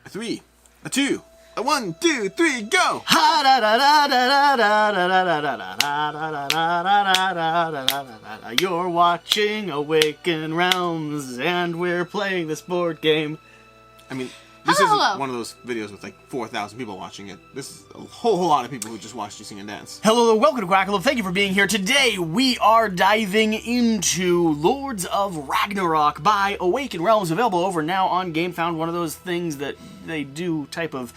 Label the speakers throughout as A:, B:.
A: A 3, a 2, a 1, 2, 3, go!
B: You're watching Awaken Realms, and we're playing this board game.
A: I mean, this isn't one of those videos with like 4,000 people watching it. This is a whole lot of people who just watched you sing and dance.
B: Hello, welcome to Quackalope. Thank you for being here. Today, we are diving into Lords of Ragnarok by Awaken Realms, available over now on GameFound, one of those things that they do type of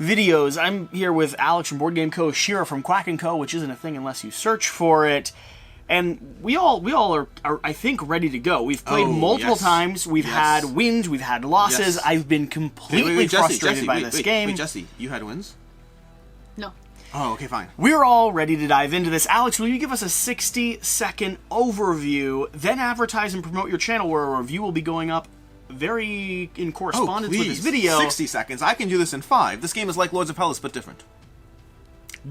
B: videos. I'm here with Alex from Board Game Co., Shira from Quack & Co., which isn't a thing unless you search for it. And we all are, I think, ready to go. We've played multiple times. We've had wins. We've had losses. I've been completely frustrated by this game.
A: Wait, Jesse, you had wins?
C: No.
A: Oh, okay, fine.
B: We're all ready to dive into this. Alex, will you give us a 60-second overview, then advertise and promote your channel where a review will be going up very in correspondence with this video.
A: 60 seconds. I can do this in 5. This game is like Lords of Hellas, but different.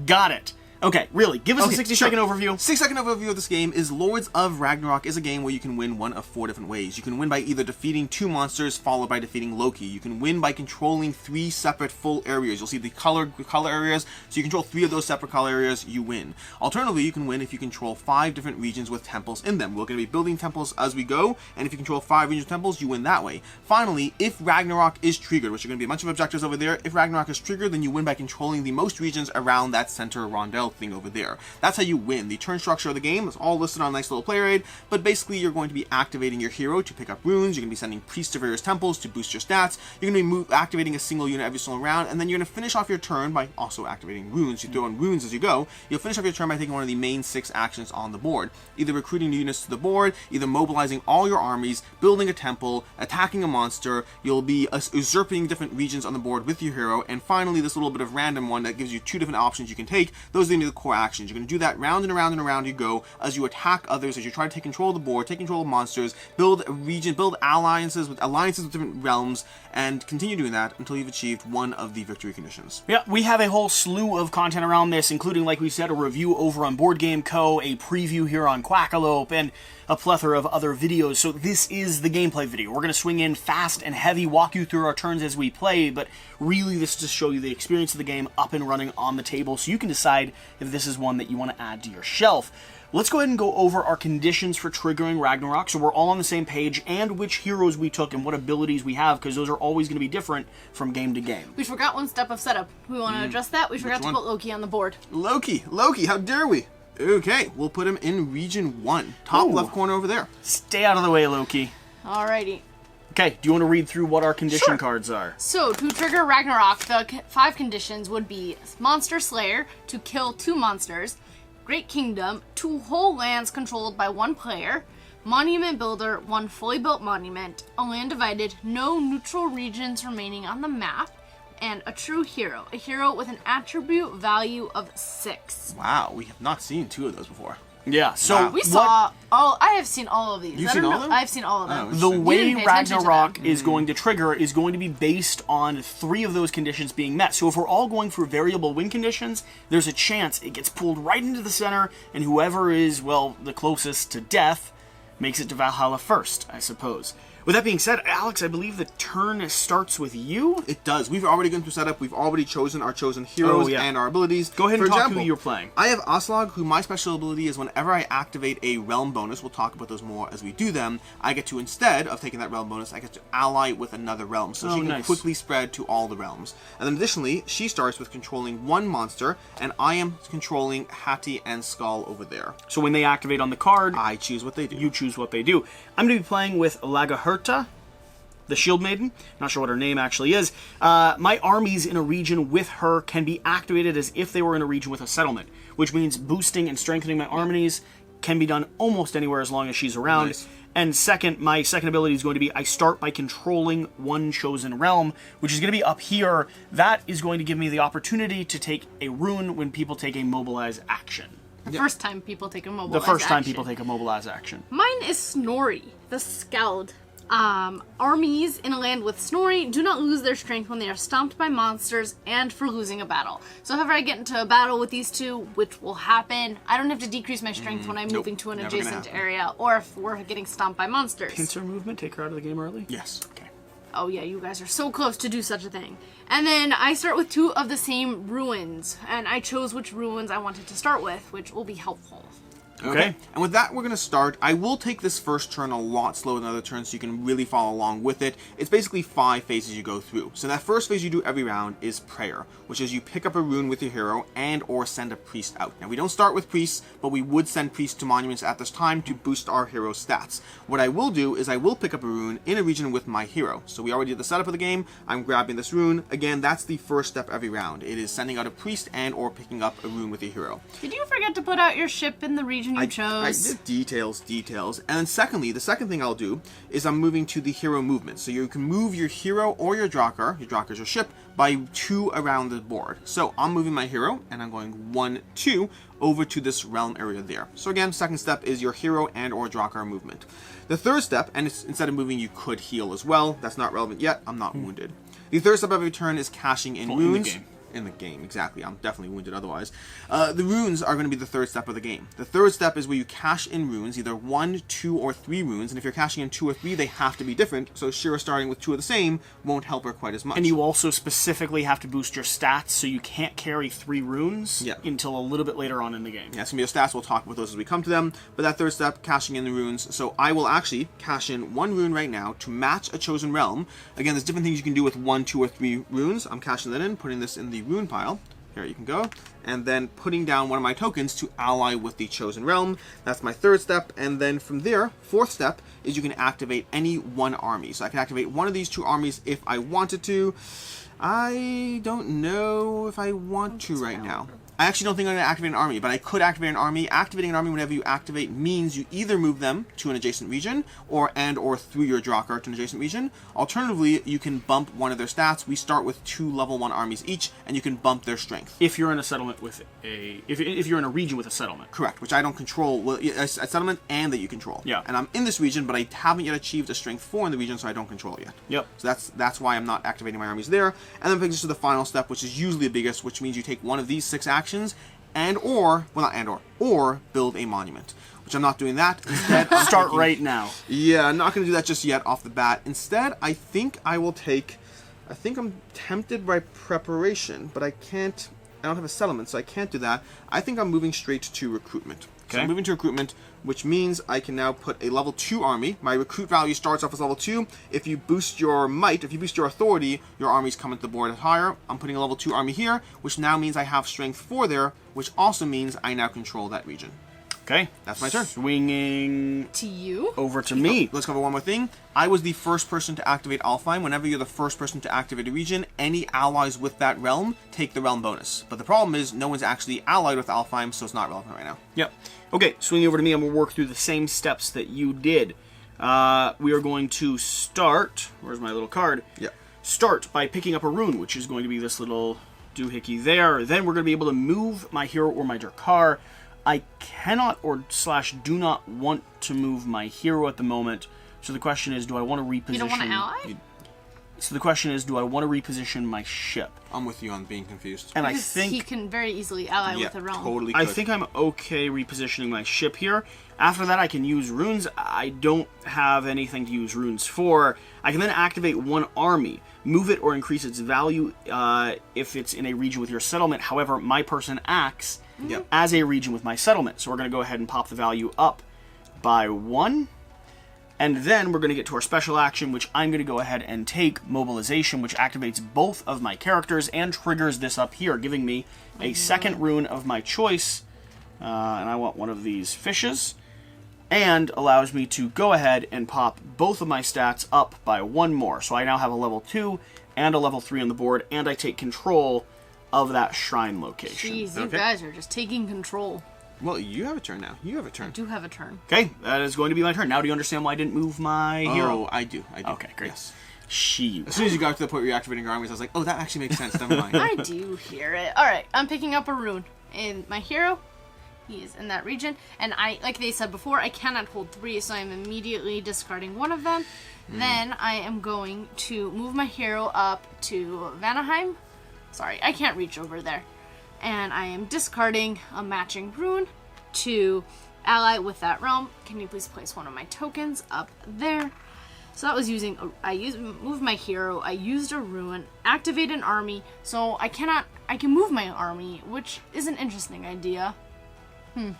B: Got it. Okay, really, give us a 60-second overview.
A: 60-second overview of this game is Lords of Ragnarok is a game where you can win one of 4 different ways. You can win by either defeating 2 monsters, followed by defeating Loki. You can win by controlling 3 separate full areas. You'll see the color areas, so you control 3 of those separate color areas, you win. Alternatively, you can win if you control 5 different regions with temples in them. We're going to be building temples as we go, and if you control 5 regional temples, you win that way. Finally, if Ragnarok is triggered, which are going to be a bunch of objectives over there, if Ragnarok is triggered, then you win by controlling the most regions around that center rondelle thing over there. That's how you win. The turn structure of the game is all listed on a nice little player aid, but basically you're going to be activating your hero to pick up runes, you're going to be sending priests to various temples to boost your stats, you're going to be activating a single unit every single round, and then you're going to finish off your turn by also activating runes. You throw in runes as you go. You'll finish off your turn by taking one of the main 6 actions on the board. Either recruiting new units to the board, either mobilizing all your armies, building a temple, attacking a monster, you'll be usurping different regions on the board with your hero, and finally this little bit of random one that gives you 2 different options you can take. Those are going to be the core actions. You're going to do that round and around and around you go as you attack others, as you try to take control of the board, take control of monsters, build a region, build alliances with different realms, and continue doing that until you've achieved one of the victory conditions.
B: Yeah, we have a whole slew of content around this, including, like we said, a review over on Board Game Co., a preview here on Quackalope, and a plethora of other videos. So this is the gameplay video. We're going to swing in fast and heavy, walk you through our turns as we play, but really this is to show you the experience of the game up and running on the table so you can decide if this is one that you want to add to your shelf. Let's go ahead and go over our conditions for triggering Ragnarok so we're all on the same page, and which heroes we took and what abilities we have, because those are always going to be different from game to game.
C: We forgot one step of setup. We want to address that. We forgot to put Loki on the board.
A: Loki, how dare we? Okay, we'll put him in region 1, top left corner over there.
B: Stay out of the way, Loki.
C: Alrighty.
B: Okay, do you want to read through what our condition cards are?
C: So, to trigger Ragnarok, the 5 conditions would be Monster Slayer, to kill 2 monsters, Great Kingdom, 2 whole lands controlled by 1 player, Monument Builder, 1 fully built monument, a land divided, no neutral regions remaining on the map, and a true hero, a hero with an attribute value of 6.
A: Wow, we have not seen 2 of those before.
B: Yeah, so
C: we saw all. I have seen all of these.
A: You've seen all of them?
C: I've seen all of them.
B: The way Ragnarok is going to trigger is going to be based on 3 of those conditions being met. So if we're all going through variable win conditions, there's a chance it gets pulled right into the center, and whoever is, well, the closest to death makes it to Valhalla first, I suppose. With that being said, Alex, I believe the turn starts with you?
A: It does. We've already gone through setup. We've already chosen our chosen heroes and our abilities.
B: Go ahead and talk who you're playing.
A: I have Aslog, who my special ability is whenever I activate a realm bonus, we'll talk about those more as we do them, I get to, instead of taking that realm bonus, I get to ally with another realm. So she can quickly spread to all the realms. And then additionally, she starts with controlling 1 monster, and I am controlling Hati and Skull over there.
B: So when they activate on the card,
A: I choose what they do.
B: You choose what they do. I'm going to be playing with Lagaherta, the Shield Maiden. Not sure what her name actually is. My armies in a region with her can be activated as if they were in a region with a settlement, which means boosting and strengthening my armies can be done almost anywhere as long as she's around.
A: Nice.
B: And second, my second ability is going to be I start by controlling 1 chosen realm, which is going to be up here. That is going to give me the opportunity to take a rune when people take a mobilize action.
C: The first time people take a mobilize action.
B: The first time people take a mobilize action.
C: Mine is Snorri, the Skald. Armies in a land with Snorri do not lose their strength when they are stomped by monsters and for losing a battle. So if I get into a battle with these 2, which will happen, I don't have to decrease my strength when I'm moving to an adjacent area, or if we're getting stomped by monsters.
B: Pincer movement, take her out of the game early?
A: Yes.
B: Okay.
C: Oh yeah, you guys are so close to do such a thing. And then I start with 2 of the same ruins, and I chose which ruins I wanted to start with, which will be helpful.
B: Okay.
A: And with that, we're going to start. I will take this first turn a lot slower than other turns so you can really follow along with it. It's basically 5 phases you go through. So that first phase you do every round is prayer, which is you pick up a rune with your hero and or send a priest out. Now, we don't start with priests, but we would send priests to monuments at this time to boost our hero's stats. What I will do is I will pick up a rune in a region with my hero. So we already did the setup of the game. I'm grabbing this rune. Again, that's the first step every round. It is sending out a priest and or picking up a rune with your hero.
C: Did you forget to put out your ship in the region you chose?
A: I did details. And then secondly, the second thing I'll do is I'm moving to the hero movement. So you can move your hero or your Drakkar is your ship, by 2 around the board. So I'm moving my hero, and I'm going 1, 2, over to this realm area there. So again, second step is your hero and or Drakkar movement. The third step, and it's, instead of moving, you could heal as well. That's not relevant yet. I'm not wounded. The third step of every turn is cashing in runes. In the game, exactly. I'm definitely wounded otherwise. The runes are going to be the third step of the game. The third step is where you cash in runes, either 1, 2, or 3 runes, and if you're cashing in 2 or 3, they have to be different, so Shira starting with 2 of the same won't help her quite as much.
B: And you also specifically have to boost your stats, so you can't carry 3 runes until a little bit later on in the game.
A: Yeah, it's going to be your stats. We'll talk about those as we come to them. But that third step, cashing in the runes. So I will actually cash in 1 rune right now to match a chosen realm. Again, there's different things you can do with 1, 2, or 3 runes. I'm cashing that in, putting this in the rune pile. Here you can go. And then putting down one of my tokens to ally with the chosen realm. That's my third step. And then from there, fourth step is you can activate any 1 army. So I can activate one of these 2 armies if I wanted to. I don't know if I want to right now. I actually don't think I'm going to activate an army, but I could activate an army. Activating an army whenever you activate means you either move them to an adjacent region or through your Drakkar to an adjacent region. Alternatively, you can bump one of their stats. We start with 2 level 1 armies each, and you can bump their strength.
B: If you're in a settlement with if you're in a region with a settlement.
A: Correct, which I don't control. Well, a settlement and that you control.
B: Yeah.
A: And I'm in this region, but I haven't yet achieved a strength 4 in the region, so I don't control it yet.
B: Yep.
A: So that's why I'm not activating my armies there. And then brings us to the final step, which is usually the biggest, which means you take one of these 6 actions or build a monument, which I'm not doing that. Instead,
B: start right now.
A: Yeah, I'm not going to do that just yet off the bat. Instead, I think I'm tempted by preparation, but I don't have a settlement, so I can't do that. I think I'm moving straight to recruitment. So I'm moving to recruitment, which means I can now put a level 2 army. My recruit value starts off as level 2. If you boost your might, if you boost your authority, your armies come into the board higher. I'm putting a level 2 army here, which now means I have strength 4 there, which also means I now control that region.
B: Okay.
A: That's my turn.
B: Swinging
C: to you.
B: Over to me.
A: Let's cover one more thing. I was the first person to activate Alfheim. Whenever you're the first person to activate a region, any allies with that realm take the realm bonus. But the problem is no one's actually allied with Alfheim, so it's not relevant right now.
B: Yep. Okay, swinging over to me, I'm going to work through the same steps that you did. We are going to start... Where's my little card?
A: Yeah.
B: Start by picking up a rune, which is going to be this little doohickey there. Then we're going to be able to move my hero or my Drakkar. I cannot or / do not want to move my hero at the moment. So the question is, do I want to reposition...
C: You don't want to ally?
B: So the question is, do I want to reposition my ship?
A: I'm with you on being confused.
B: And
C: Because
B: I think
C: he can very easily ally with the realm.
A: Totally could.
B: I think I'm okay repositioning my ship here. After that, I can use runes. I don't have anything to use runes for. I can then activate 1 army, move it or increase its value if it's in a region with your settlement. However, my person acts as a region with my settlement. So we're going to go ahead and pop the value up by 1. And then we're going to get to our special action, which I'm going to go ahead and take mobilization, which activates both of my characters and triggers this up here, giving me a second rune of my choice. And I want one of these fishes. And allows me to go ahead and pop both of my stats up by 1 more. So I now have a level 2 and a level 3 on the board, and I take control of that shrine location.
C: Jeez, you guys are just taking control.
A: Well, you have a turn now. You have a turn.
C: I do have a turn.
B: Okay, that is going to be my turn. Now do you understand why I didn't move my hero?
A: Oh, I do.
B: Okay, great.
A: Yes.
B: She.
A: As soon as you got to the point where you're activating your armies, I was like, oh, that actually makes sense. Never mind.
C: I do hear it. Alright, I'm picking up a rune. And my hero, he is in that region. And like they said before, I cannot hold 3, so I'm immediately discarding one of them. Then I am going to move my hero up to Vanaheim. Sorry, I can't reach over there. And I am discarding a matching rune to ally with that realm. Can you please place one of my tokens up there? So that was using, moved my hero, I used a ruin, activate an army, so I can move my army, which is an interesting idea.
A: Dun,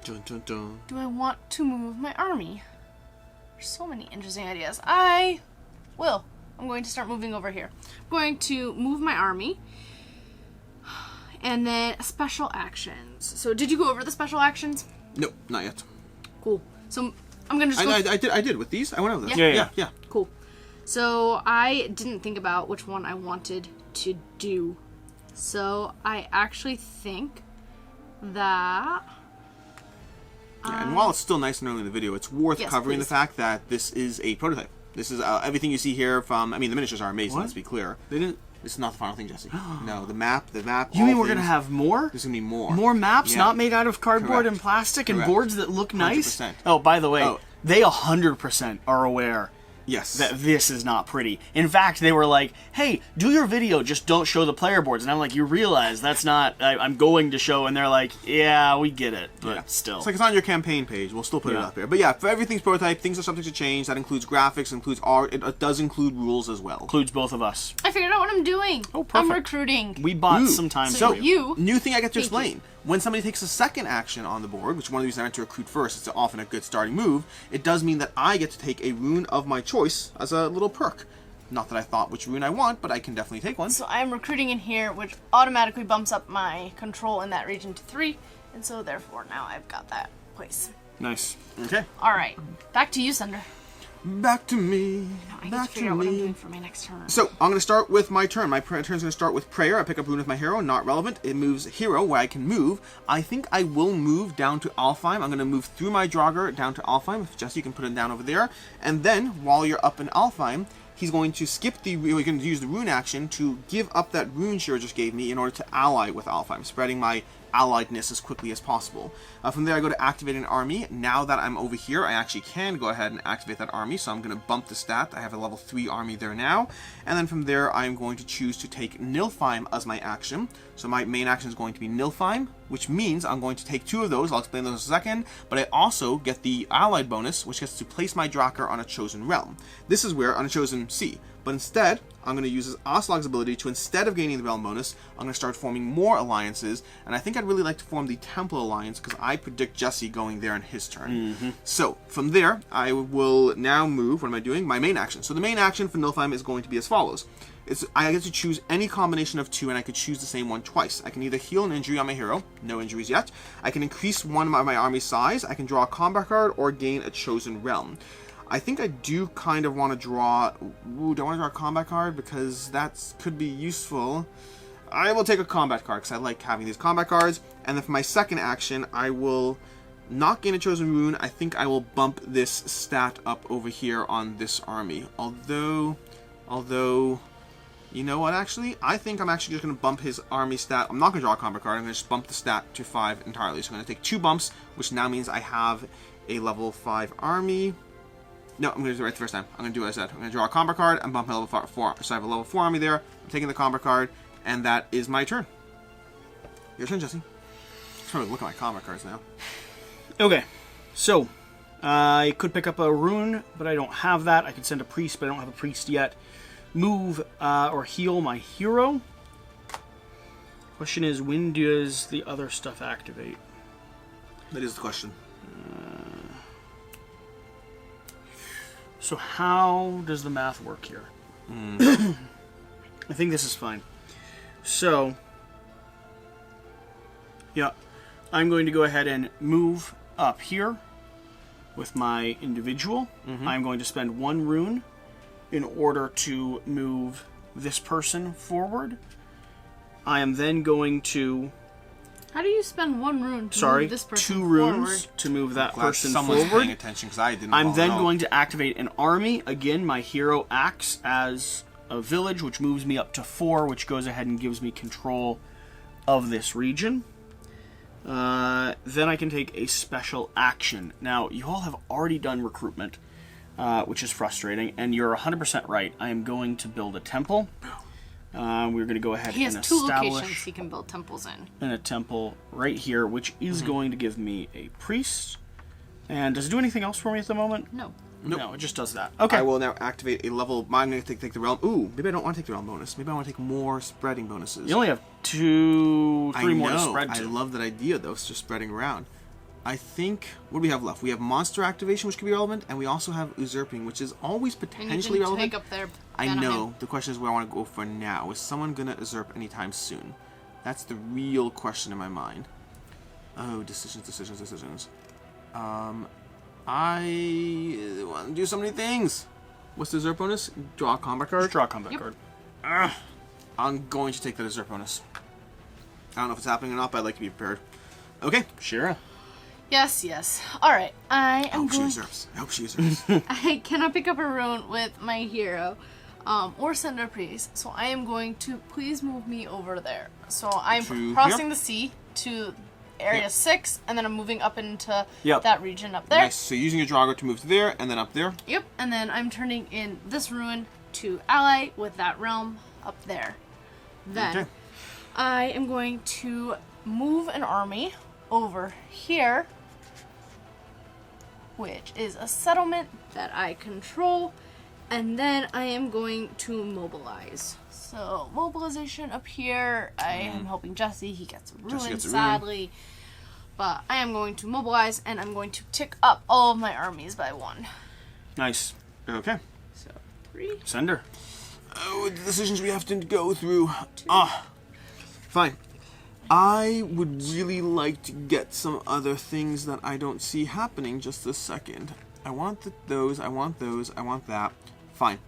A: dun, dun.
C: Do I want to move my army? There's so many interesting ideas. I will. I'm going to start moving over here. I'm going to move my army. And then special actions. So did you go over the special actions?
A: Nope, not yet.
C: Cool. So I'm going to just go...
A: I did with these. I went over this.
B: Yeah.
C: Cool. So I didn't think about which one I wanted to do. So I actually think that...
A: Yeah, and while it's still nice and early in the video, it's worth
C: Yes,
A: covering
C: please.
A: the fact that this is a prototype. This is everything you see here from... I mean, the miniatures are amazing, let's be clear.
B: They didn't...
A: This is not the final thing, Jesse. No, the map...
B: You mean we're going to have more?
A: There's going to be more.
B: More maps
A: Yeah.
B: not made out of cardboard
A: Correct.
B: and plastic and
A: Correct.
B: boards that look nice?
A: 100%.
B: Oh, by the way,
A: Oh.
B: they 100% are aware
A: Yes.
B: that this is not pretty. In fact, they were like, hey, do your video, just don't show the player boards. And I'm like, you realize that's not... I'm going to show, and they're like, yeah, we get it, but
A: Yeah.
B: still.
A: It's like it's on your campaign page. We'll still put it
B: Yeah.
A: up here. But yeah, for everything's prototype, things are subject to change. That includes graphics, includes art. It does include rules as well.
B: Includes both of us.
C: I figured out what I'm doing.
B: Oh, perfect.
C: I'm recruiting.
B: We bought
A: Ooh.
B: some time
C: So
B: for you.
C: you...
A: New thing I get to
C: Thank you.
A: explain. When somebody takes a second action on the board, which one of these I meant to recruit first, it's often a good starting move, it does mean that I get to take a rune of my choice as a little perk. Not that I thought which rune I want, but I can definitely take one.
C: So I'm recruiting in here, which automatically bumps up my control in that region to 3. And so therefore now I've got that place.
B: Nice.
A: Okay.
C: Alright. Back to you, Sunder.
A: Back to me.
C: I need
A: Back
C: to figure out what I'm doing for my next turn.
A: So, I'm going to start with my turn. My turn's going to start with Prayer. I pick up Rune with my hero, not relevant. It moves Hero, where I can move. I think I will move down to Alfheim. I'm going to move through my Draugr down to Alfheim. If Jesse, you can put it down over there. And then, while you're up in Alfheim, he's going to skip the... We're going to use the Rune action to give up that Rune Shiro just gave me in order to ally with Alfheim, spreading my alliedness as quickly as possible. From there I go to activate an army. Now that I'm over here, I actually can go ahead and activate that army, so I'm going to bump the stat. I have a level 3 army there now. And then from there I'm going to choose to take Nilfheim as my action. So my main action is going to be Nilfheim, which means I'm going to take 2 of those. I'll explain those in a second. But I also get the allied bonus, which gets to place my Draugr on a chosen realm. This is where, on a chosen sea. But instead, I'm going to use Oslog's ability to, instead of gaining the realm bonus, I'm going to start forming more alliances. And I think I'd really like to form the Temple Alliance, because I predict Jesse going there in his turn. So, from there, I will now move... What am I doing? My main action. So the main action for Nilfheim is going to be as follows. I get to choose any combination of 2, and I could choose the same one twice. I can either heal an injury on my hero, no injuries yet. I can increase one of my army's size. I can draw a combat card or gain a chosen realm. I think I do kind of want to draw... Ooh, do I want to draw a combat card? Because that could be useful. I will take a combat card, because I like having these combat cards. And then for my second action, I will not gain a chosen rune. I think I will bump this stat up over here on this army. Although... You know what, actually? I think I'm actually just going to bump his army stat. I'm not going to draw a combat card. I'm going to just bump the stat to 5 entirely. So I'm going to take 2 bumps, which now means I have a level 5 army. No, I'm going to do it right the first time. I'm going to do what I said. I'm going to draw a combat card and bump my level 4. So I have a level 4 army there. I'm taking the combat card, and that is my turn. Your turn, Jesse. I'm trying to look at my combat cards now.
B: Okay, so I could pick up a rune, but I don't have that. I could send a priest, but I don't have a priest yet. Move or heal my hero. Question is, when does the other stuff activate?
A: That is the question.
B: So how does the math work here? I think this is fine. So, yeah, I'm going to go ahead and move up here with my individual. I'm going to spend 1 rune in order to move this person forward. I am then going to...
C: How do you spend 1 rune to move this person
B: 2 runes
C: forward?
B: to move that
A: Glad
B: person
A: someone's
B: forward.
A: paying attention, because I didn't.
B: I'm then going to activate an army. Again, my hero acts as a village, which moves me up to 4, which goes ahead and gives me control of this region. Then I can take a special action. Now, you all have already done recruitment, which is frustrating, and you're 100% right. I am going to build a temple. We're going to go ahead
C: He
B: and
C: has 2
B: establish
C: locations he can build temples in.
B: a temple right here, which is going to give me a priest. And does it do anything else for me at the moment?
C: No.
A: Nope.
B: No, it just does that. Okay.
A: I will now activate a level. I'm going to take the realm. Ooh, maybe I don't want to take the realm bonus. Maybe I want to take more spreading bonuses.
B: You only have 3 more to spread
A: I
B: to.
A: love that idea, though. It's just spreading around. I think, what do we have left? We have monster activation, which could be relevant, and we also have usurping, which is always potentially relevant.
C: Take up their
A: I know. The question is where I want to go for now. Is someone going to usurp anytime soon? That's the real question in my mind. Oh, decisions. I want to do so many things. What's the usurp bonus? Draw a combat card?
B: Just draw a combat card.
A: I'm going to take the usurp bonus. I don't know if it's happening or not, but I'd like to be prepared. Okay.
B: Shira.
C: Yes. Alright, I am
A: I hope she usurps.
C: I cannot pick up a rune with my hero. Or send a priest. So I am going to please move me over there. So I'm
A: To
C: crossing
A: here?
C: the sea to area 6, and then I'm moving up into
B: Yep.
C: that region up there.
A: Nice. So using your Draugr to move to there, and then up there.
C: Yep, and then I'm turning in this ruin to ally with that realm up there. Then
A: Okay.
C: I am going to move an army over here, which is a settlement that I control, and then I am going to mobilize. So mobilization up here. I am helping Jesse. He gets a ruin,
A: gets a ruin.
C: sadly. But I am going to mobilize, and I'm going to tick up all of my armies by 1.
B: Nice.
A: Okay.
C: So 3.
B: Send her.
A: Oh, the decisions we have to go through. Fine. I would really like to get some other things that I don't see happening just a second. I want those, I want those, I want that. Fine.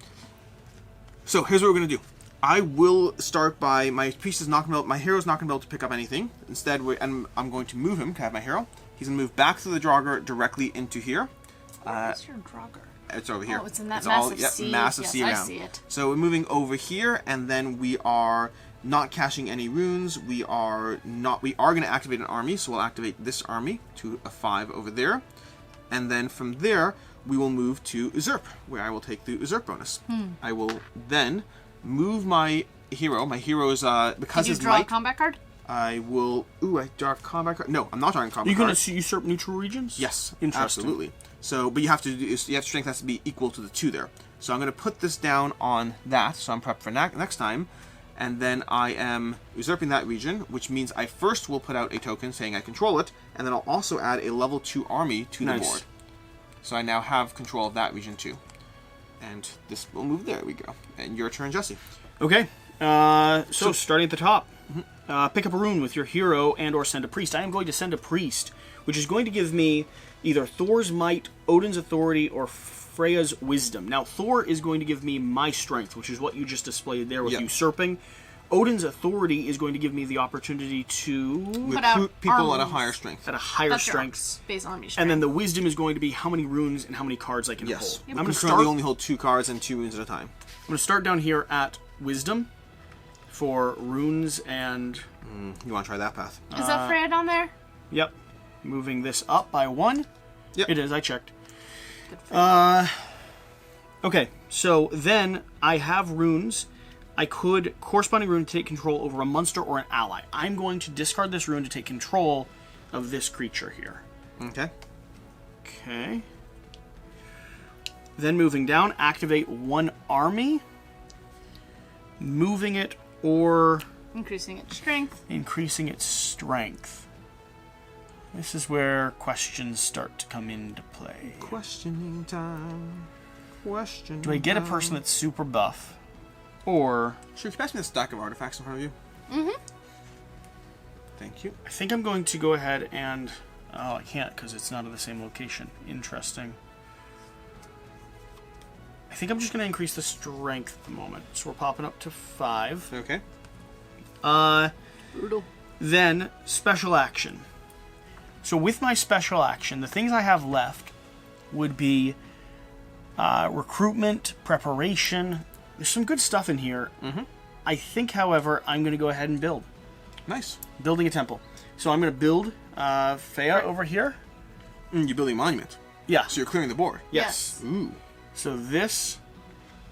A: So here's what we're going to do. I will start by, my priest is not going to be able, my hero's not going to be able to pick up anything. Instead, I'm going to move him, to have my hero. He's going to move back to the Draugr directly into here.
C: Where's your Draugr?
A: It's over here.
C: Oh, it's in that
A: massive
C: sea.
A: Massive
C: Yes,
A: sea
C: I
A: around.
C: see it.
A: So we're moving over here, and then we are not caching any runes. We are going to activate an army, so we'll activate this army to a 5 over there. And then from there, we will move to usurp, where I will take the usurp bonus. I will then move my hero. My hero is, because
C: Did you
A: his
C: draw a
A: might,
C: combat card?
A: I will, I draw a combat card. No, I'm not drawing a combat
B: You
A: card.
B: going to usurp neutral regions?
A: Yes,
B: Interesting.
A: absolutely. So, but you have to strength has to be equal to the 2 there. So I'm going to put this down on that, so I'm prepped for next time. And then I am usurping that region, which means I first will put out a token saying I control it, and then I'll also add a level 2 army to the board. So I now have control of that region too. And this will move there. We go. And your turn, Jesse.
B: Okay. So starting at the top, pick up a rune with your hero and or send a priest. I am going to send a priest, which is going to give me either Thor's might, Odin's authority, or Freya's wisdom. Now, Thor is going to give me my strength, which is what you just displayed there with usurping. Odin's authority is going to give me the opportunity to
A: Recruit people at a
C: armies.
A: higher strength.
B: at a higher
C: That's
B: strength.
C: your base army strength.
B: And then the wisdom is going to be how many runes and how many cards I can
A: Yes.
B: hold.
A: I'm
B: I'm going to
A: currently
B: start.
A: only hold 2 cards and 2 runes at a time.
B: I'm going to start down here at wisdom for runes and
A: You want to try that path?
C: Is that Freya down there?
B: yep, moving this up by 1.
A: Yep.
B: It is. I checked.
C: Good for you.
B: Okay, so then I have runes. I could corresponding rune to take control over a monster or an ally. I'm going to discard this rune to take control of this creature here.
A: Okay.
B: Okay. Then moving down, activate 1 army. Moving it or
C: Increasing its strength.
B: increasing its strength. This is where questions start to come into play.
A: Questioning time. Questioning
B: Do I get a
A: time.
B: person that's super buff? Or
A: Sure, can you pass me the stack of artifacts in front of you?
C: Mm-hmm.
A: Thank you.
B: I think I'm going to go ahead and... Oh, I can't because it's not at the same location. Interesting. I think I'm just going to increase the strength at the moment. So we're popping up to 5.
A: Okay.
C: Brutal.
B: Then, special action. So with my special action, the things I have left would be recruitment, preparation. There's some good stuff in here. I think, however, I'm going to go ahead and build.
A: Nice.
B: Building a temple. So I'm going to build Freya over here.
A: You're building a monument.
B: Yeah.
A: So you're clearing the board.
B: Yes.
A: Ooh.
B: So this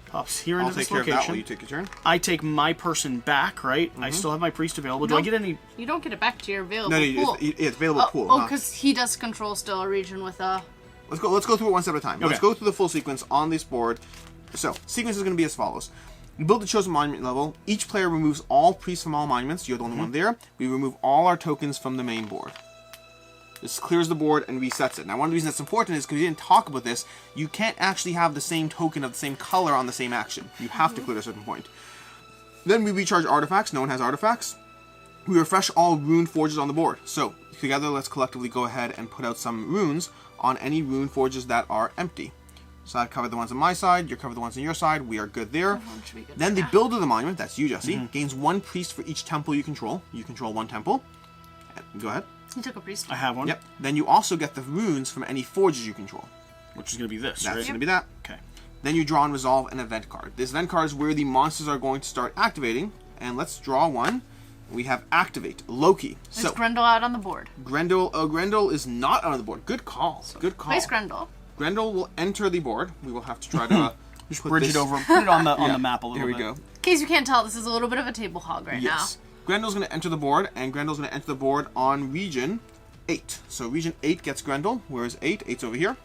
B: pops here
A: I'll
B: into
A: take
B: this
A: care of that
B: location.
A: while you take your turn.
B: I take my person back, right? I still have my priest available. Do I
C: No.
B: get any...
C: You don't get it back to your available
A: No,
C: pool.
A: it's available pool.
C: Oh,
A: not-
C: because he does control still a region with a...
A: Let's go through it one step at a time.
B: Okay.
A: Let's go through the full sequence on this board. So, sequence is going to be as follows. We build the chosen monument level. Each player removes all priests from all monuments. You're the only one there. We remove all our tokens from the main board. This clears the board and resets it. Now, one of the reasons that's important is because we didn't talk about this. You can't actually have the same token of the same color on the same action. You have to clear at a certain point. Then we recharge artifacts. No one has artifacts. We refresh all rune forges on the board. So, together, let's collectively go ahead and put out some runes on any rune forges that are empty. So I've covered the ones on my side, you covered the ones on your side, we are good there. Then the builder of the monument, that's you, Jesse, gains 1 priest for each temple you control. You control 1 temple. Go ahead.
C: You took a priest.
B: I have one.
A: Yep. Then you also get the runes from any forges you control.
B: Which is going to be this,
A: That's
B: right?
A: going to be that.
B: Okay.
A: Then you draw and resolve an event card. This event card is where the monsters are going to start activating. And let's draw one. We have Activate, Loki.
C: Is Grendel out on the board?
A: Grendel is not on the board. Good call. Good call.
C: Place Grendel.
A: Grendel will enter the board. We will have to try to
B: Just
A: put
B: bridge
A: this...
B: it over, put it on the map a little
A: Here we
B: bit.
A: go.
C: In case you can't tell, this is a little bit of a table hog right
A: Yes. Grendel's going to enter the board, and Grendel's going to enter the board on region 8. So region 8 gets Grendel. Where is 8? 8's over here.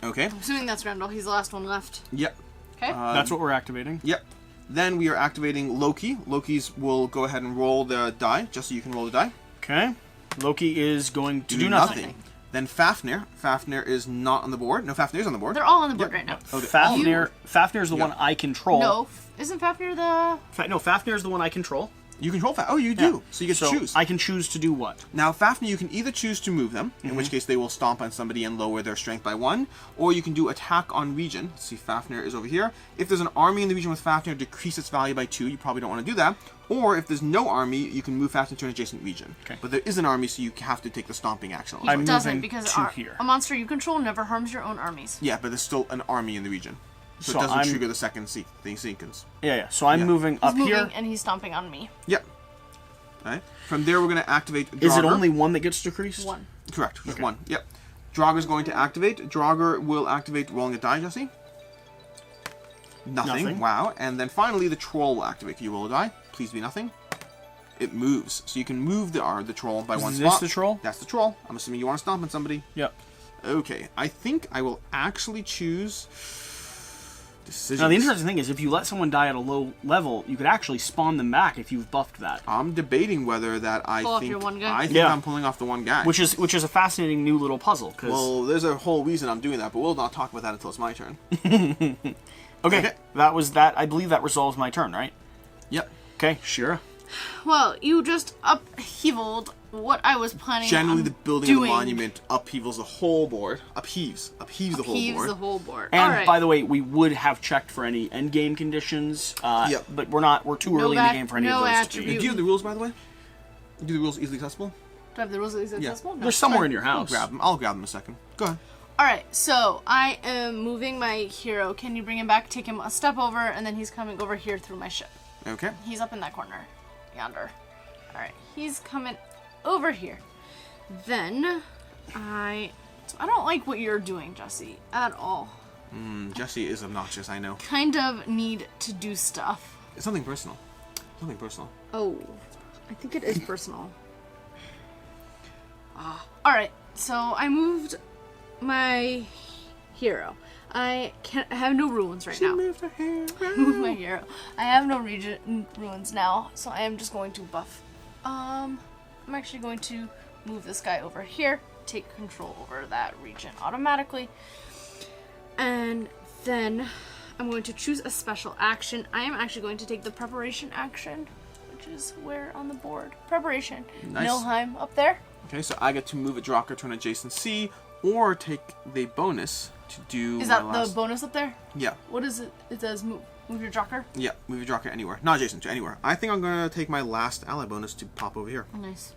A: Okay.
C: I'm assuming that's Grendel. He's the last one left.
A: Yep.
C: Okay.
B: That's what we're activating.
A: Yep. Then we are activating Loki. Loki's will go ahead and roll the die, just so you can roll the die.
B: Okay. Loki is going to do nothing.
A: Then Fafnir. Fafnir is not on the board. No, Fafnir is on the board.
C: They're all on the board right now.
A: Okay.
B: Fafnir is the one I control.
C: No, isn't Fafnir the...
B: No, Fafnir is the one I control.
A: You control Fafnir. Oh, you do. So you get to choose.
B: I can choose to do what?
A: Now, Fafnir, you can either choose to move them, in which case they will stomp on somebody and lower their strength by 1, or you can do attack on region. Let's see, Fafnir is over here. If there's an army in the region with Fafnir, decrease its value by 2. You probably don't want to do that. Or if there's no army, you can move Fafnir to an adjacent region.
B: Okay.
A: But there is an army, so you have to take the stomping action.
B: I'm
C: It doesn't,
B: moving
C: because
B: to here.
C: a monster you control never harms your own armies.
A: Yeah, but there's still an army in the region. So it doesn't trigger the second sequence.
B: Yeah. So I'm moving up
C: He's moving,
B: here.
C: and he's stomping on me.
A: Yep. Alright. From there, we're going to activate Draugr.
B: Is it only one that gets decreased?
C: 1.
A: Correct. Just 1. Yep. Draugr going to activate. Draugr will activate rolling a die, Jesse. Nothing. Wow. And then finally, the troll will activate. Can you roll a die? Please be nothing. It moves. So you can move the troll by 1 spot.
B: Is this the troll?
A: That's the troll. I'm assuming you want to stomp on somebody.
B: Yep.
A: Okay. I think I will actually choose... Decisions.
B: Now, the interesting thing is, if you let someone die at a low level, you could actually spawn them back if you've buffed that.
A: I'm debating whether that
C: Pull off your one guy?
A: I think I'm pulling off the one guy.
B: Which is a fascinating new little puzzle. Cause...
A: Well, there's a whole reason I'm doing that, but we'll not talk about that until it's my turn.
B: Okay. That was that. I believe that resolves my turn, right?
A: Yep.
B: Okay, Shira.
C: Well, you just upheavaled what I was planning
A: Generally,
C: on
A: the building
C: doing.
A: of the monument upheavals the whole board. Upheaves the whole
C: Upheaves
A: board.
C: the whole board.
B: And
C: All right.
B: by the way, we would have checked for any end game conditions.
A: Yep.
B: But we're not. We're too early in the game for any of those to be.
C: attribute.
A: Do you have the rules, by the way? Do the rules easily accessible?
C: Do I have the rules accessible? No.
B: They're somewhere in your
A: I'll
B: house.
A: grab them. I'll grab them in a second. Go ahead.
C: All right, so I am moving my hero. Can you bring him back? Take him a step over, and then he's coming over here through my ship.
A: Okay.
C: He's up in that corner, yonder. All right, he's coming over here. Then I don't like what you're doing, Jesse, at all.
A: Jesse is obnoxious, I know.
C: Kind of need to do stuff.
A: It's something personal. Something personal.
C: Oh, I think it is personal. All right, so I moved my hero. I have no ruins right now.
A: moved her hair
C: Move my hero. I have no ruins now, so I am just going to buff. I'm actually going to move this guy over here, take control over that region automatically, and then I'm going to choose a special action. I am actually going to take the preparation action, which is where on the board? Preparation.
A: Nice.
C: Nilheim up there.
A: Okay, so I get to move a Draugr to an adjacent sea, or take the bonus to do
C: Is that
A: my last...
C: the bonus up there?
A: Yeah.
C: What is it? It says move your Draugr.
A: Yeah, move your Draugr anywhere. Not adjacent to anywhere. I think I'm going to take my last ally bonus to pop over here.
C: Oh, nice.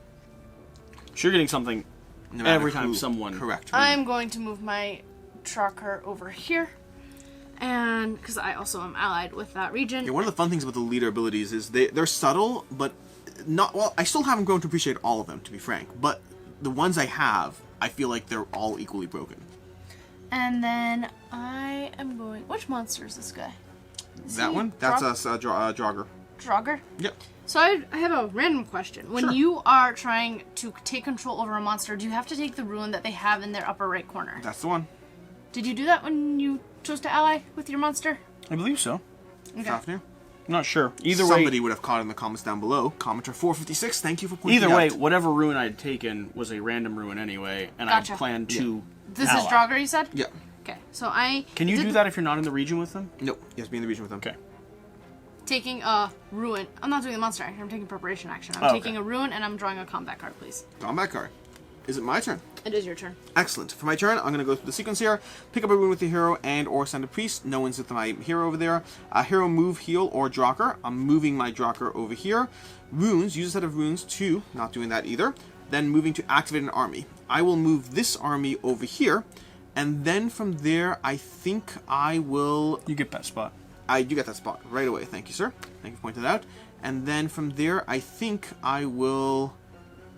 B: So you're getting something
A: No matter
B: every time
A: who-
B: someone...
A: Correct.
C: I'm going to move my Draugr over here, and because I also am allied with that region.
A: Yeah, one of the fun things about the leader abilities is they're subtle, but not... Well, I still haven't grown to appreciate all of them, to be frank. But the ones I have, I feel like they're all equally broken.
C: And then I am going... Which monster is this guy? Is
A: That
C: he
A: one? That's
C: Draugr?
A: us, Draugr.
C: Draugr?
A: Yep.
C: So I have a random question. When
A: Sure.
C: you are trying to take control over a monster, do you have to take the rune that they have in their upper right corner?
A: That's the one.
C: Did you do that when you chose to ally with your monster?
B: I believe so.
C: Okay.
A: Fafnir.
B: I'm not sure. Either
A: Somebody
B: way,
A: would have caught it in the comments down below. Commenter 456, thank you for pointing
B: either
A: it
B: way,
A: out.
B: whatever rune I had taken was a random rune anyway, and
C: Gotcha.
B: I planned to.
C: This
B: ally.
C: is Draugr, you said?
A: Yeah.
C: Okay, so I...
B: Can you
C: did
B: do that if you're not in the region with them?
A: Nope. You have to be in the region with them.
B: Okay.
C: Taking a ruin. I'm not doing the monster action, I'm taking preparation action. I'm
B: Oh, okay.
C: taking a ruin and I'm drawing a combat card, please.
A: Combat card. Is it my turn?
C: It is your turn.
A: Excellent. For my turn, I'm going to go through the sequence here. Pick up a rune with the hero and or send a priest. No one's with my hero over there. Hero move, heal, or Draugr. I'm moving my Draugr over here. Runes, use a set of runes to, not doing that either. Then moving to activate an army. I will move this army over here. And then from there, I think I will...
B: You get that spot.
A: I do get that spot right away. Thank you, sir. Thank you for pointing that out. And then from there, I think I will...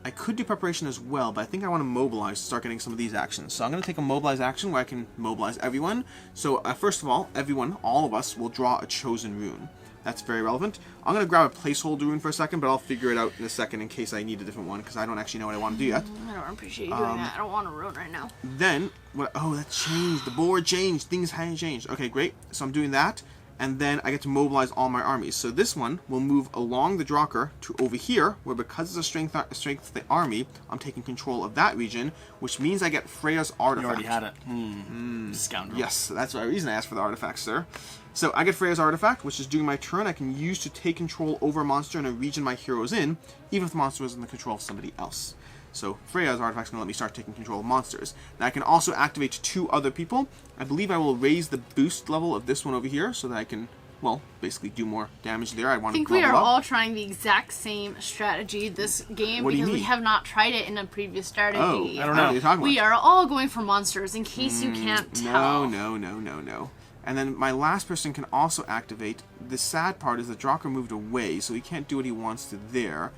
A: I could do preparation as well, but I think I want to mobilize to start getting some of these actions. So I'm going to take a mobilize action where I can mobilize everyone. So first of all, everyone, all of us, will draw a chosen rune. That's very relevant. I'm going to grab a placeholder rune for a second, but I'll figure it out in a second in case I need a different one, because I don't actually know what I want to do yet.
C: I don't appreciate you doing that. I don't want a ruin right now.
A: Then, oh, that changed. The board changed. Things hadn't changed. Okay, great. So I'm doing that. And then I get to mobilize all my armies. So this one will move along the Draugr to over here, where because it's a strength of the army, I'm taking control of that region, which means I get Freya's artifact.
B: You already had it. Scoundrel.
A: Yes, that's the reason I asked for the artifact, sir. So I get Freya's artifact, which is during my turn I can use to take control over a monster in a region my hero is in, even if the monster is in the control of somebody else. So Freya's artifact is going to let me start taking control of monsters. Now I can also activate 2 other people. I believe I will raise the boost level of this one over here so that I can, well, basically do more damage there. I want
C: I think
A: to
C: we are
A: level up.
C: all trying the exact same strategy this game
A: What do you
C: because we
A: mean?
C: have not tried it in a previous strategy.
A: Oh,
B: I don't know.
A: what are you talking
C: We
A: about?
C: are all going for monsters in case you can't tell.
A: No. And then my last person can also activate. The sad part is the Draugr moved away, so he can't do what he wants to there.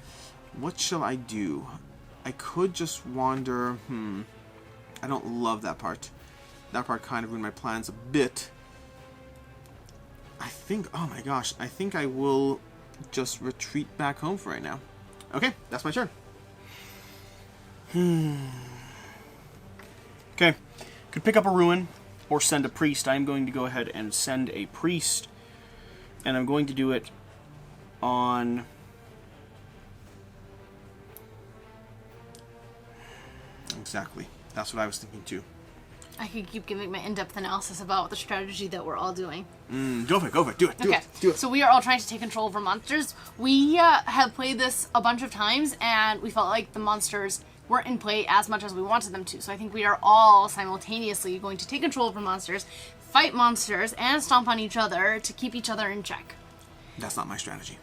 A: What shall I do? I could just wander. I don't love that part. That part kind of ruined my plans a bit. I think, oh my gosh, I think I will just retreat back home for right now. Okay, that's my turn.
B: Okay. Could pick up a ruin or send a priest. I'm going to go ahead and send a priest. And I'm going to do it on...
A: Exactly. That's what I was thinking too.
C: I could keep giving my in-depth analysis about the strategy that we're all doing.
A: Go for it. Do it. Do it.
C: So we are all trying to take control over monsters. We have played this a bunch of times, and we felt like the monsters weren't in play as much as we wanted them to. So I think we are all simultaneously going to take control over monsters, fight monsters, and stomp on each other to keep each other in check.
A: That's not my strategy.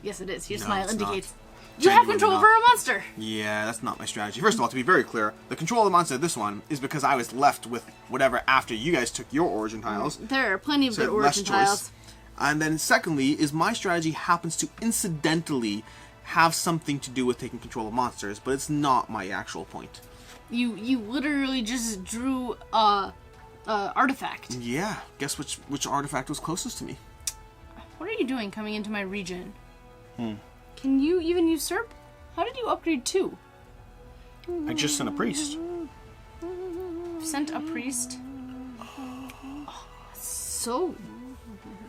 C: Yes, it is. Your
A: No,
C: smile
A: it's
C: indicates
A: not.
C: you have
A: Genuinely
C: control
A: not.
C: over a monster.
A: Yeah, that's not my strategy. First of all, to be very clear, the control of the monster of this one is because I was left with whatever after you guys took your origin tiles.
C: There are plenty of
A: So
C: good
A: less
C: origin
A: choice.
C: tiles.
A: And then secondly, is my strategy happens to incidentally have something to do with taking control of monsters, but it's not my actual point.
C: You literally just drew a artifact.
A: Yeah, guess which artifact was closest to me?
C: What are you doing coming into my region? Can you even usurp? How did you upgrade 2?
B: I just sent a priest.
C: Sent a priest? Oh, that's so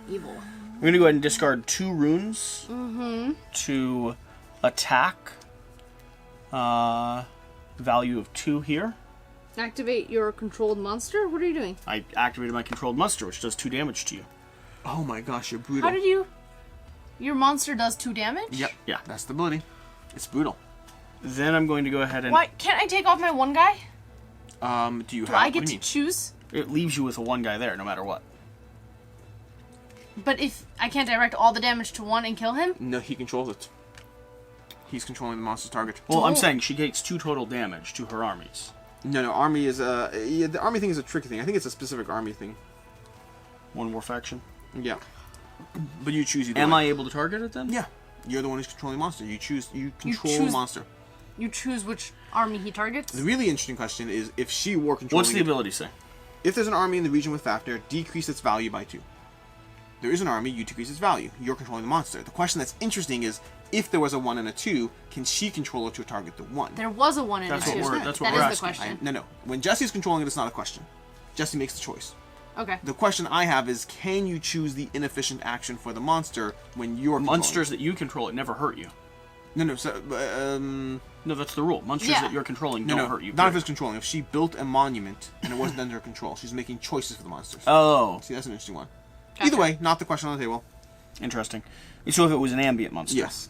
C: evil.
B: I'm going to go ahead and discard 2 runes to attack. Value of 2 here.
C: Activate your controlled monster? What are you doing?
B: I activated my controlled monster, which does 2 damage to you.
A: Oh my gosh, you're brutal.
C: How did you... Your monster does 2 damage?
A: Yep.
B: Yeah.
A: That's the ability. It's brutal.
B: Then I'm going to go ahead and...
C: Why can't I take off my one guy?
A: Do you
C: Do
A: have...
C: I
A: what
C: get
A: do
C: to
A: you mean?
C: choose?
B: It leaves you with a 1 guy there, no matter what.
C: But if I can't direct all the damage to one and kill him?
A: No, he controls it. He's controlling the monster's target.
B: Well, I'm
C: Oh.
B: saying she takes 2 total damage to her armies.
A: No, army is yeah, the army thing is a tricky thing. I think it's a specific army thing.
B: 1 more faction.
A: Yeah. But you choose either
B: Am
A: way.
B: I able to target it then?
A: Yeah. You're the one who's controlling the monster. You control
C: choose-
A: monster.
C: You choose which army he targets?
A: The really interesting question is if she were controlling
B: What's the ability say?
A: If there's an army in the region with Fafnir, decrease its value by 2. There is an army, you decrease its value. You're controlling the monster. The question that's interesting is, if there was a 1 and a 2, can she control it to target the 1?
C: There was a 1 and
B: That's
C: a 2.
B: what that's what
C: That
B: we're
C: is the
B: asking.
C: question.
A: No. When Jesse's controlling it, it's not a question. Jesse makes the choice.
C: Okay.
A: The question I have is, can you choose the inefficient action for the monster when you're
B: Monsters that you control, it never hurt you.
A: No, so,
B: No, that's the rule. Monsters
C: Yeah.
B: that you're controlling
A: no,
B: don't hurt you.
A: not if
B: period.
A: it's controlling. If she built a monument and it wasn't under her control, she's making choices for the monsters.
B: Oh,
A: See, that's an interesting one.
C: Gotcha.
A: Either way, not the question on the table.
B: interesting. So if it was an ambient monster.
A: Yes.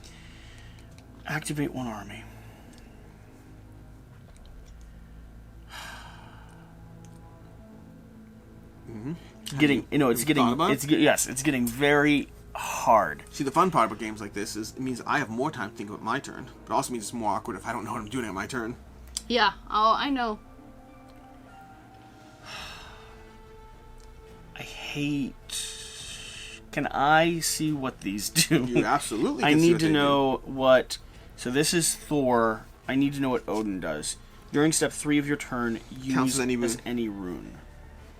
B: Activate one army. Getting, it's
A: you
B: getting,
A: thought about it?
B: it's getting very hard.
A: See, the fun part about games like this is it means I have more time to think about my turn, but it also means it's more awkward if I don't know what I'm doing at my turn.
C: Yeah. Oh, I know.
B: I hate. Can I see what these do?
A: You absolutely
B: I
A: can see
B: need
A: what
B: to
A: they
B: know what. So this is Thor. I need to know what Odin does. During step 3 of your turn, use
A: Counts as any rune.
B: any rune.
A: do.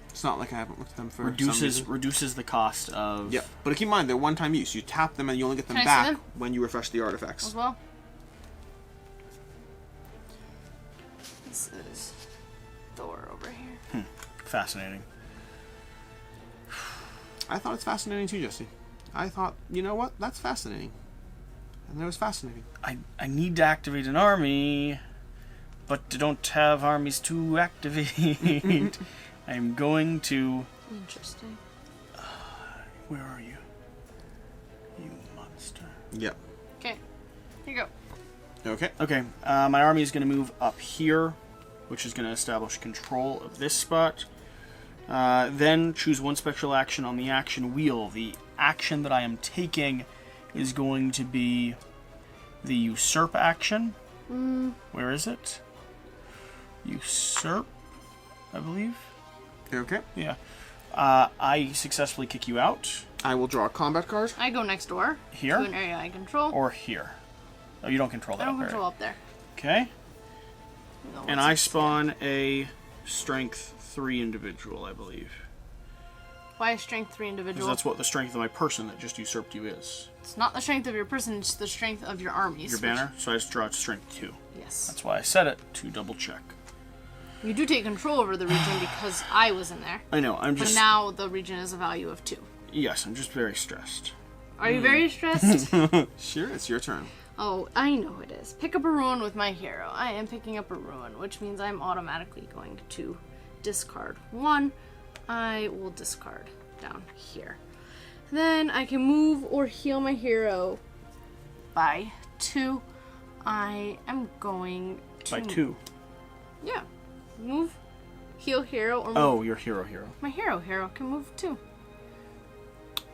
A: It's not like I haven't looked at them for some
B: Reduces
A: reason.
B: the cost of.
A: Yeah, but keep in mind, they're one-time use. You tap them and you only get them
C: Can I see
A: back
C: them?
A: when you refresh the artifacts.
C: As well. This is Thor over here.
B: Fascinating.
A: I thought it's fascinating too, Jesse. I thought, you know what? That's fascinating. And that was fascinating.
B: I need to activate an army, but I don't have armies to activate. I'm going to.
C: Interesting.
B: Where are you? You monster.
A: Yep.
C: Okay. Here you go.
A: Okay.
B: Okay, my army is going to move up here, which is going to establish control of this spot. Then choose one special action on the action wheel. The action that I am taking is going to be the usurp action. Where is it? Usurp, I believe.
A: Okay.
B: Yeah. I successfully kick you out.
A: I will draw a combat card.
C: I go next door.
B: Here?
C: To an area I control.
B: Or here. Oh, you don't control that.
C: I don't
B: up there.
C: control up there.
B: Okay.
C: No,
B: And
C: what's
B: I
C: this?
B: spawn a strength 3 individual, I believe.
C: Why strength 3
B: Because
C: individual?
B: that's what the strength of my person that just usurped you is.
C: It's not the strength of your person, it's the strength of your armies.
B: Your banner, so I just draw strength 2.
C: Yes.
B: That's why I set it, to double check.
C: You do take control over the region because I was in there.
B: I know, I'm
C: But
B: just...
C: now the region is a value of 2.
B: Yes, I'm just very stressed.
C: Are you very stressed?
A: Sure, it's your turn.
C: Oh, I know it is. Pick up a ruin with my hero. I am picking up a ruin, which means I'm automatically going to discard 1. I will discard down here. Then I can move or heal my hero by 2. I am going to...
B: By 2.
C: Yeah. Move, heal hero, or move...
B: Oh, your hero.
C: My hero can move too.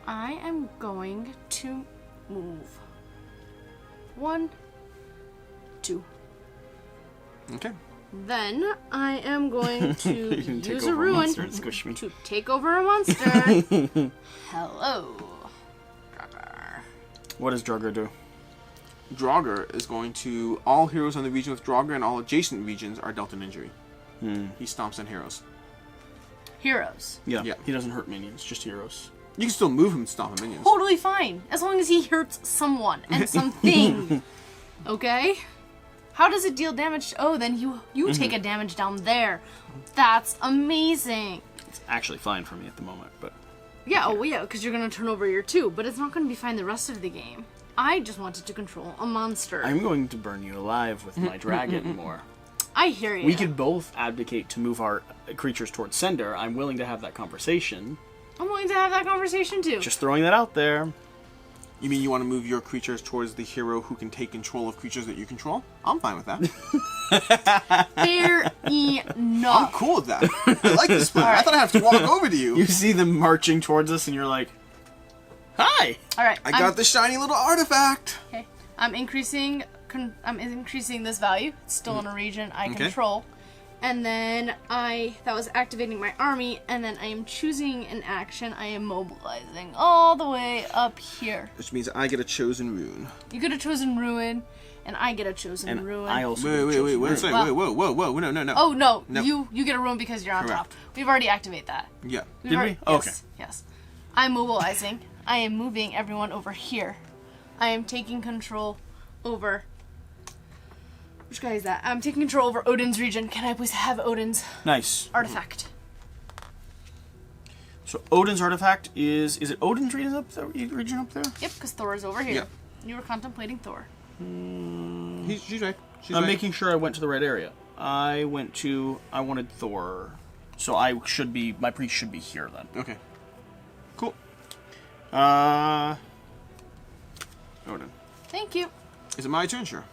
C: I am going to move 1, 2.
A: Okay.
C: Then I am going to
B: You didn't take
C: use a
B: over a
C: ruin
B: monster and squish me.
C: to take over a monster. Hello. Draugr.
B: What does Drugger do?
A: Draugr is going to... All heroes on the region with Draugr and all adjacent regions are dealt an injury. He stomps on heroes.
C: Heroes.
B: Yeah,
A: Yeah.
B: he doesn't hurt minions, just heroes.
A: You can still move him and stomp on minions.
C: Totally fine, as long as he hurts someone and something. Okay? How does it deal damage? Oh, then you take a damage down there. That's amazing.
B: It's actually fine for me at the moment, but...
C: Yeah, oh yeah, because you're going to turn over your 2, but it's not going to be fine the rest of the game. I just wanted to control a monster.
B: I'm going to burn you alive with my dragon more.
C: I hear you.
B: We could both advocate to move our creatures towards sender. I'm willing to have that conversation.
C: I'm willing to have that conversation too.
B: Just throwing that out there.
A: You mean you want to move your creatures towards the hero who can take control of creatures that you control? I'm fine with that.
C: Fair
A: I'm
C: enough.
A: cool with that. I like this plan. I thought I'd have to walk over to you.
B: You see them marching towards us, and you're like, "Hi!"
C: All right.
A: I got the shiny little artifact.
C: Okay. I'm increasing this value. It's still in a region I
A: Okay.
C: control. And then that was activating my army, and then I am choosing an action. I am mobilizing all the way up here.
A: Which means I get a chosen rune.
C: You get a chosen ruin, and I get a chosen
B: And
C: ruin.
B: I also
A: Wait, whoa, no.
C: Oh no,
A: No.
C: you get a ruin because you're on
A: Correct.
C: top. We've already activated that.
A: Yeah.
C: We've
B: Did we?
C: already,
B: Okay.
C: Yes. I'm mobilizing. I am moving everyone over here. I am taking control over... Which guy is that? I'm taking control over Odin's region. Can I please have Odin's
B: Nice.
C: artifact?
B: So Odin's artifact is it Odin's region up there?
C: Yep, because Thor is over here.
A: Yeah.
C: You were contemplating Thor.
A: She's right. She's
B: I'm
A: right.
B: making sure I went to the right area. I wanted Thor. So my priest should be here then.
A: Okay. Cool.
B: Odin.
C: Thank you.
A: Is it my turn? Sure.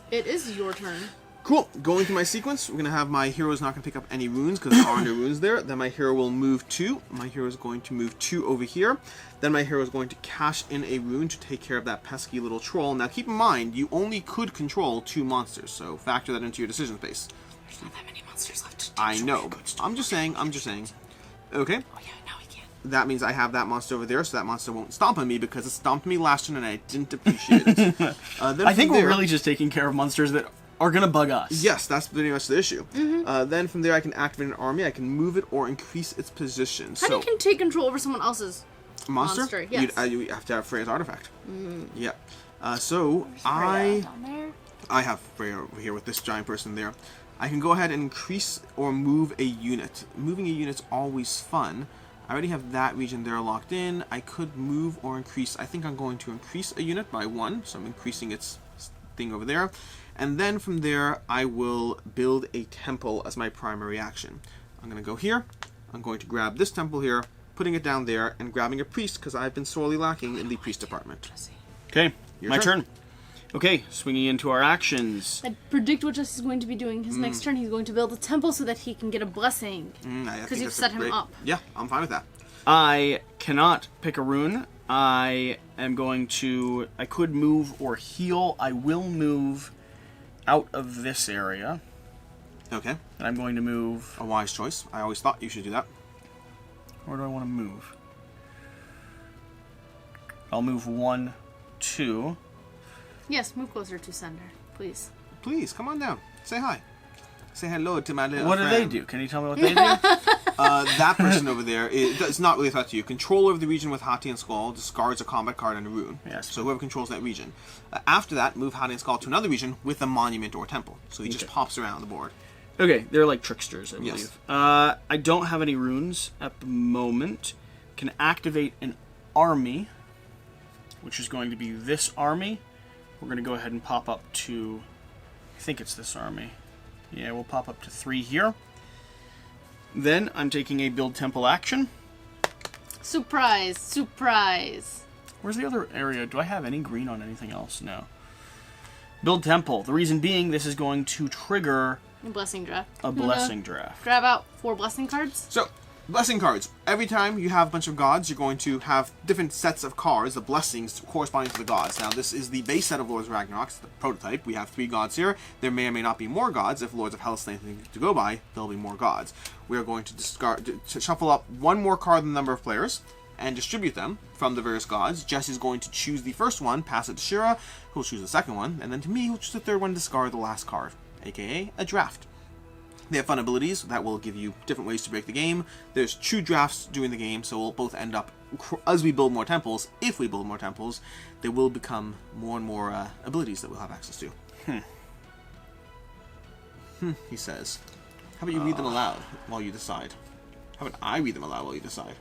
C: It is your turn.
A: Cool. Going through my sequence, we're going to have my hero's not going to pick up any runes because there are no runes there. Then my hero will move 2. My hero is going to move 2 over here. Then my hero is going to cash in a rune to take care of that pesky little troll. Now keep in mind, you only could control 2 monsters, so factor that into your decision space.
C: There's not that many monsters left.
A: I know. I'm just saying. Okay.
C: Oh yeah, now we can.
A: That means I have that monster over there, so that monster won't stomp on me because it stomped me last turn and I didn't appreciate it. Then
B: I think
A: from
B: we're
A: there-
B: really just taking care of monsters that are gonna bug us.
A: Yes, that's pretty much the issue. Then from there I can activate an army, I can move it or increase its position.
C: How do you can take control over someone else's monster? Yes.
A: You have to have Freya's artifact. Yeah.
C: Freya down there.
A: I have Freya over here with this giant person there. I can go ahead and increase or move a unit. Moving a unit's always fun. I already have that region there locked in. I could move or increase. I think I'm going to increase a unit by 1, so I'm increasing its thing over there. And then from there, I will build a temple as my primary action. I'm going to go here. I'm going to grab this temple here, putting it down there, and grabbing a priest because I've been sorely lacking in the priest department.
B: Okay,
A: Your
B: my
A: turn.
B: turn. Okay, swinging into our actions.
C: I predict what Jesse's going to be doing. His next turn, he's going to build a temple so that he can get a blessing.
A: Because
C: you've set him up.
A: Yeah, I'm fine with that.
B: I cannot pick a rune. I could move or heal. I will move out of this area.
A: Okay,
B: And I'm going to move...
A: a wise choice. I always thought you should do that.
B: Where do I want to move? I'll move 1, 2.
C: Yes, move closer to center, please.
A: Please, come on down. Say hi. Say hello to my little
B: What do they
A: friend.
B: do? Can you tell me what they do?
A: That person over there, it's not really a threat to you. Controller of the region with Hati and Skull discards a combat card and a rune.
B: Yes.
A: So whoever controls that region. After that, move Hati and Skull to another region with a monument or temple. So he just pops around the board.
B: Okay, they're like tricksters, I believe.
A: Yes.
B: I don't have any runes at the moment. Can activate an army, which is going to be this army. We're going to go ahead and pop up to... I think it's this army. Yeah, we'll pop up to 3 here. Then I'm taking a build temple action.
C: Surprise! Surprise!
B: Where's the other area? Do I have any green on anything else? No. Build temple. The reason being this is going to trigger
C: Blessing draft.
B: a blessing draft.
C: Grab out 4 blessing cards.
A: So, blessing cards. Every time you have a bunch of gods, you're going to have different sets of cards, the blessings corresponding to the gods. Now, this is the base set of Lords of Ragnarok, it's the prototype. We have 3 gods here. There may or may not be more gods. If Lords of Hell is anything to go by, there'll be more gods. We are going to shuffle up 1 more card than the number of players and distribute them from the various gods. Jesse's going to choose the first one, pass it to Shira, who'll choose the second one, and then to me, who'll choose the third one, discard the last card, aka a draft. They have fun abilities that will give you different ways to break the game. There's 2 drafts during the game, so we'll both end up, as we build more temples, if we build more temples, there will become more and more abilities that we'll have access to. He says. How about you read them aloud while you decide? How about I read them aloud while you decide?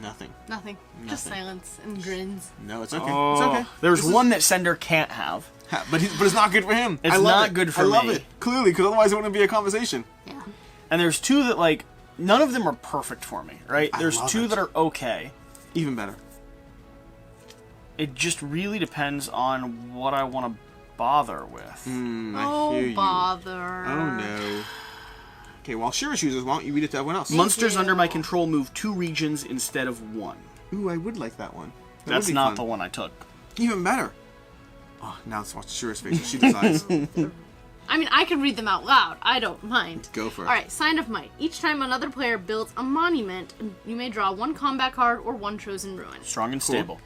A: Nothing.
C: Nothing. Just silence and grins.
A: No, it's okay.
B: Oh,
A: It's okay.
B: There's
A: This is-
B: one that Sender can't have.
A: But it's not good for him.
B: It's
A: I love
B: not
A: it.
B: good for
A: I love
B: me.
A: it. Clearly, because otherwise it wouldn't be a conversation.
C: Yeah.
B: And there's 2 that, like, none of them are perfect for me, right? There's
A: love
B: 2
A: it.
B: that are okay.
A: Even better.
B: It just really depends on what I want to bother with.
A: I hear you.
C: Bother.
A: Oh no. Okay, while Shira chooses, why don't you read it to everyone else?
B: Monsters under my control move 2 regions instead of 1.
A: Ooh, I would like that one. That
B: That's
A: would be
B: not
A: fun.
B: the one I took.
A: Even better. Oh, now let's watch Shira's face as she decides.
C: I mean, I can read them out loud. I don't mind.
A: Go for it.
C: Alright, Sign of Might. Each time another player builds a monument, you may draw 1 combat card or 1 chosen ruin.
B: Strong and stable.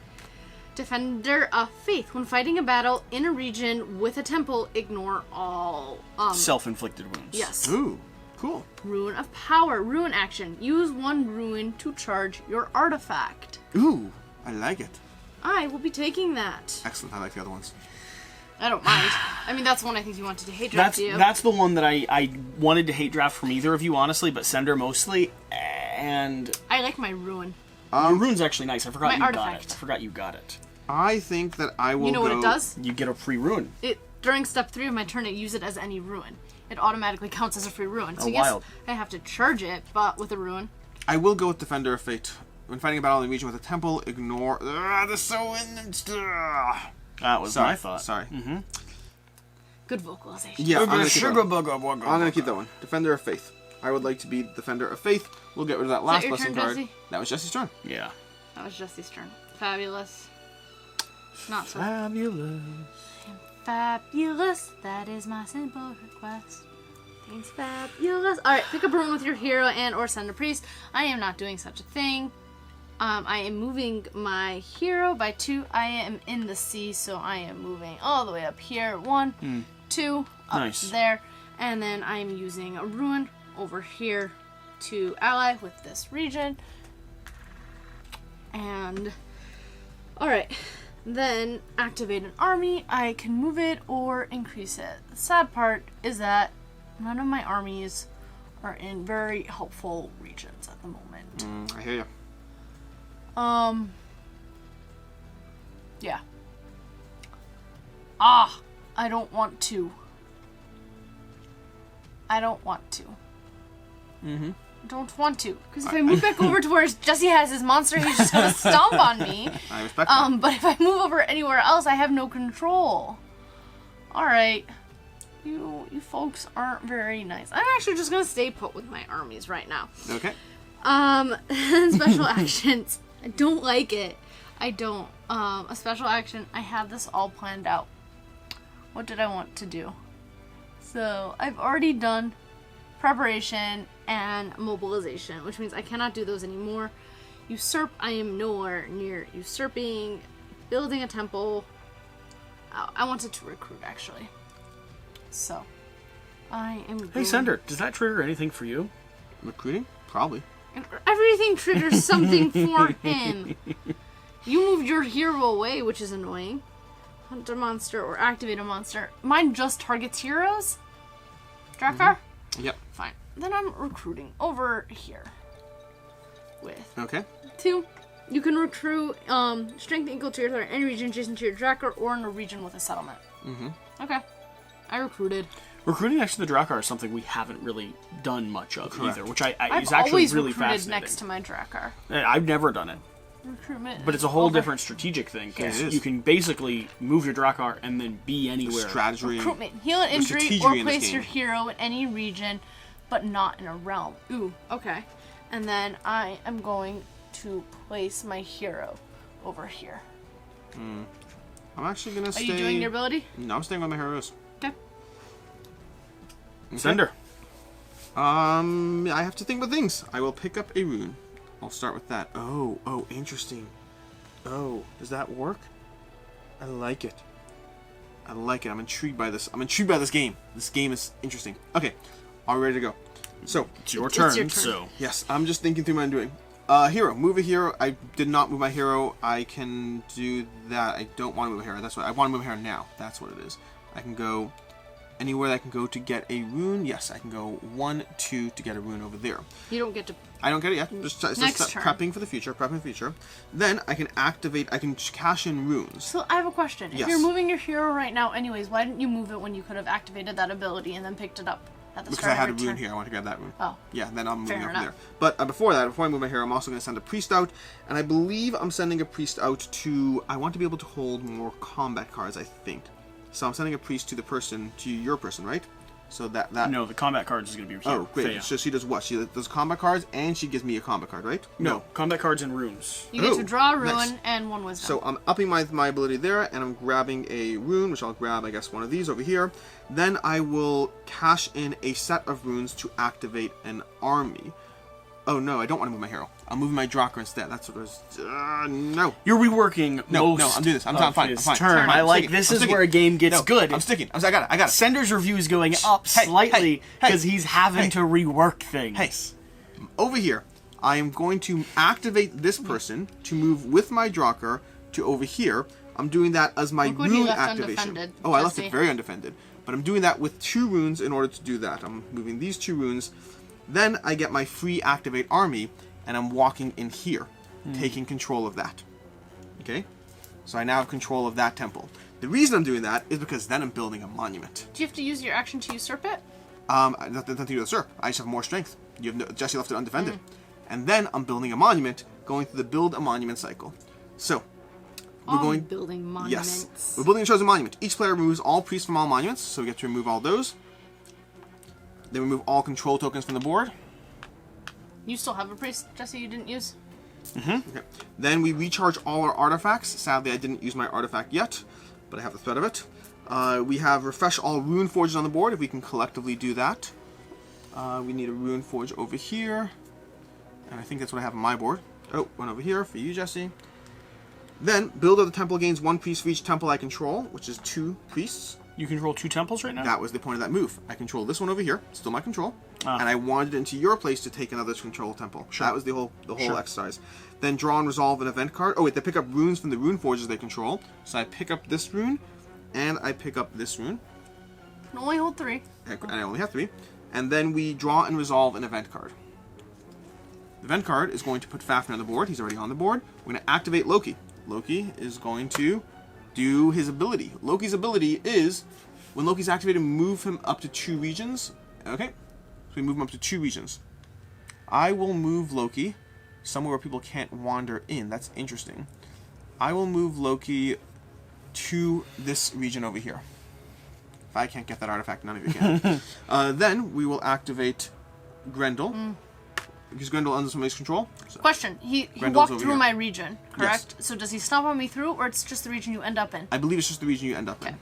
C: Defender of Faith. When fighting a battle in a region with a temple, ignore all...
B: Self-inflicted wounds.
C: Yes.
A: Ooh. Cool.
C: Rune of Power. Rune action. Use 1 rune to charge your artifact.
A: Ooh, I like it.
C: I will be taking that.
A: Excellent. I like the other ones.
C: I don't mind. I mean, that's one I think you wanted to hate draft you.
B: That's the one that I wanted to hate draft from either of you, honestly, but Sender mostly. And
C: I like my rune.
B: your rune's actually nice. I forgot
C: My
B: you
C: artifact.
B: got it. I forgot you got it.
A: I think that I will
C: You know what it does?
B: You get a free rune.
C: During step 3 of my turn, I use it as any rune. It automatically counts as a free rune. So
B: Oh,
C: yes,
B: wild.
C: I have to charge it, but with a rune.
A: I will go with Defender of Fate. When fighting a battle in a region with a temple, ignore... That's so...
B: That was my thought.
A: Sorry.
C: Good vocalization.
A: Yeah, I'm going to keep that one.
B: I'm
A: I'm going to keep that one. Defender of Faith. I would like to be Defender of Faith. We'll get rid of that last
C: your
A: blessing
C: turn,
A: card.
C: Jesse?
A: That was Jesse's turn.
B: Yeah.
C: That was Jesse's turn. Fabulous. Not so
B: Fabulous.
C: fabulous. That is my simple request. Thanks, fabulous. Alright, pick a rune with your hero and or send a priest. I am not doing such a thing. I am moving my hero by 2. I am in the sea, so I am moving all the way up here. 1, 2, up
B: Nice.
C: there. And then I am using a rune over here to ally with this region. And alright, then activate an army. I can move it or increase it. The sad part is that none of my armies are in very helpful regions at the moment.
A: I hear you.
C: Yeah. I don't want to. Don't want to. Because if I move back over to where Jesse has his monster, he's just gonna stomp on me.
A: I respect that.
C: But if I move over anywhere else, I have no control. Alright. You folks aren't very nice. I'm actually just gonna stay put with my armies right now.
A: Okay.
C: Special actions. I don't like it. I don't. A special action. I have this all planned out. What did I want to do? So, I've already done preparation and mobilization, which means I cannot do those anymore. Usurp, I am nowhere near usurping. Building a temple. I wanted to recruit, actually. So, I am going...
B: Hey, Sender, does that trigger anything for you?
A: Recruiting? Probably.
C: Everything triggers something for him. You moved your hero away, which is annoying. Hunt a monster or activate a monster. Mine just targets heroes? Drakkar?
A: Yep.
C: Fine. Then I'm recruiting over here. With
A: Okay.
C: 2. You can recruit strength equal to your threat in any region adjacent to your Drakkar or in a region with a settlement. Okay. I recruited.
B: Recruiting next to the Drakkar is something we haven't really done much of
A: Correct.
B: either, which I
C: I've
B: is actually
C: always
B: really
C: recruited
B: fascinating.
C: next to my Drakkar.
B: I've never done it,
C: Recruitment.
B: but it's a whole
C: over.
B: different strategic thing because
A: It is.
B: you can basically move your Drakkar and then be anywhere.
A: Strategy.
C: Recruitment. Heal an injury
A: strategy
C: or
A: in this
C: place
A: game.
C: your hero in any region, but not in a realm. Ooh, okay. And then I am going to place my hero over here.
A: I'm actually gonna
C: Are
A: stay...
C: you doing your ability?
A: No, I'm staying with my heroes.
C: Okay.
A: Okay.
B: Sender.
A: I have to think about things. I will pick up a rune. I'll start with that. Oh, interesting. Oh, does that work? I like it. I'm intrigued by this. I'm intrigued by this game. This game is interesting. Okay, are we ready to go? So,
B: It's your
C: It's
B: turn,
C: your turn.
B: so...
A: yes, I'm just thinking through what I'm doing. Hero. Move a hero. I did not move my hero. I can do that. I don't want to move a hero. That's what I want to move a hero now. That's what it is. I can go anywhere that I can go to get a rune. Yes, I can go 1, 2 to get a rune over there.
C: You don't get to.
A: I don't get it yet. Just
C: Next turn.
A: prepping for the future. Then I can activate. I can cash in runes.
C: So I have a question. If
A: Yes.
C: you're moving your hero right now, anyways, why didn't you move it when you could have activated that ability and then picked it up at the
A: Because
C: start
A: I had a
C: of your
A: rune
C: turn?
A: here. I want to grab that rune.
C: Oh.
A: Yeah, then I'm moving
C: Fair
A: up from
C: enough.
A: there. But before I move my hero, I'm also going to send a priest out. And I believe I'm sending a priest out to... I want to be able to hold more combat cards, I think. So I'm sending a priest to your person, right? So that...
B: No, the combat cards is going to be here.
A: Oh, great.
B: Thea.
A: So she does what? She does combat cards, and she gives me a combat card, right?
B: No, combat cards and runes.
C: You get to
A: Oh,
C: draw a rune
A: nice.
C: and 1 wisdom.
A: So I'm upping my ability there, and I'm grabbing a rune, which I'll grab, I guess, one of these over here. Then I will cash in a set of runes to activate an army. Oh no, I don't want to move my hero. I'm moving my Drakkar instead. That's what it was. No.
B: You're reworking
A: No,
B: most
A: I'm doing this. I'm
B: of
A: fine.
B: his
A: I'm fine.
B: turn. I
A: I'm
B: like
A: sticking.
B: this
A: I'm
B: is
A: sticking.
B: where a game gets
A: No,
B: good.
A: I'm sticking. I got it.
B: Sender's review is going up
A: Hey,
B: slightly
A: hey,
B: because he's having
A: hey.
B: to rework things.
A: Hey, over here, I am going to activate this person to move with my Drakkar to over here. I'm doing that as my
C: Look what he
A: rune
C: left
A: activation.
C: undefended,
A: Oh, I left
C: Jesse.
A: it very undefended. But I'm doing that with 2 runes in order to do that. I'm moving these 2 runes. Then I get my free activate army, and I'm walking in here, taking control of that. Okay? So I now have control of that temple. The reason I'm doing that is because then I'm building a monument.
C: Do you have to use your action to usurp it?
A: Nothing to do with usurp. I just have more strength. You have Jesse left it undefended. And then I'm building a monument, going through the build a monument cycle. So, we're going...
C: building monuments.
A: Yes. We're building a chosen monument. Each player removes all priests from all monuments, so we get to remove all those. Then remove all control tokens from the board.
C: You still have a priest, Jesse, you didn't use?
A: Okay. Then we recharge all our artifacts. Sadly, I didn't use my artifact yet, but I have the threat of it. We have refresh all rune forges on the board, if we can collectively do that. We need a rune forge over here. And I think that's what I have on my board. Oh, one over here for you, Jesse. Then, build of the temple gains 1 priest for each temple I control, which is 2 priests.
B: You control 2 temples right now?
A: That was the point of that move. I control this one over here, still my control, and I wandered into your place to take another control temple. Sure. That was the whole exercise. Then draw and resolve an event card. Oh wait, they pick up runes from the rune forges they control. So I pick up this rune, and I pick up this rune.
C: You can only hold 3.
A: And I only have 3. And then we draw and resolve an event card. The event card is going to put Fafnir on the board. He's already on the board. We're going to activate Loki. Loki is going to do his ability. Loki's ability is, when Loki's activated, move him up to 2 regions. Okay, so we move him up to 2 regions. I will move Loki somewhere where people can't wander in. That's interesting. I will move Loki to this region over here. If I can't get that artifact, none of you can. Then we will activate Grendel. Because Grendel under somebody's control. So
C: Question, he
A: Grendel's
C: walked
A: over
C: through
A: here.
C: my region, correct? So does he stomp on me through, or it's just the region you end up in?
A: I believe it's just the region you end up in.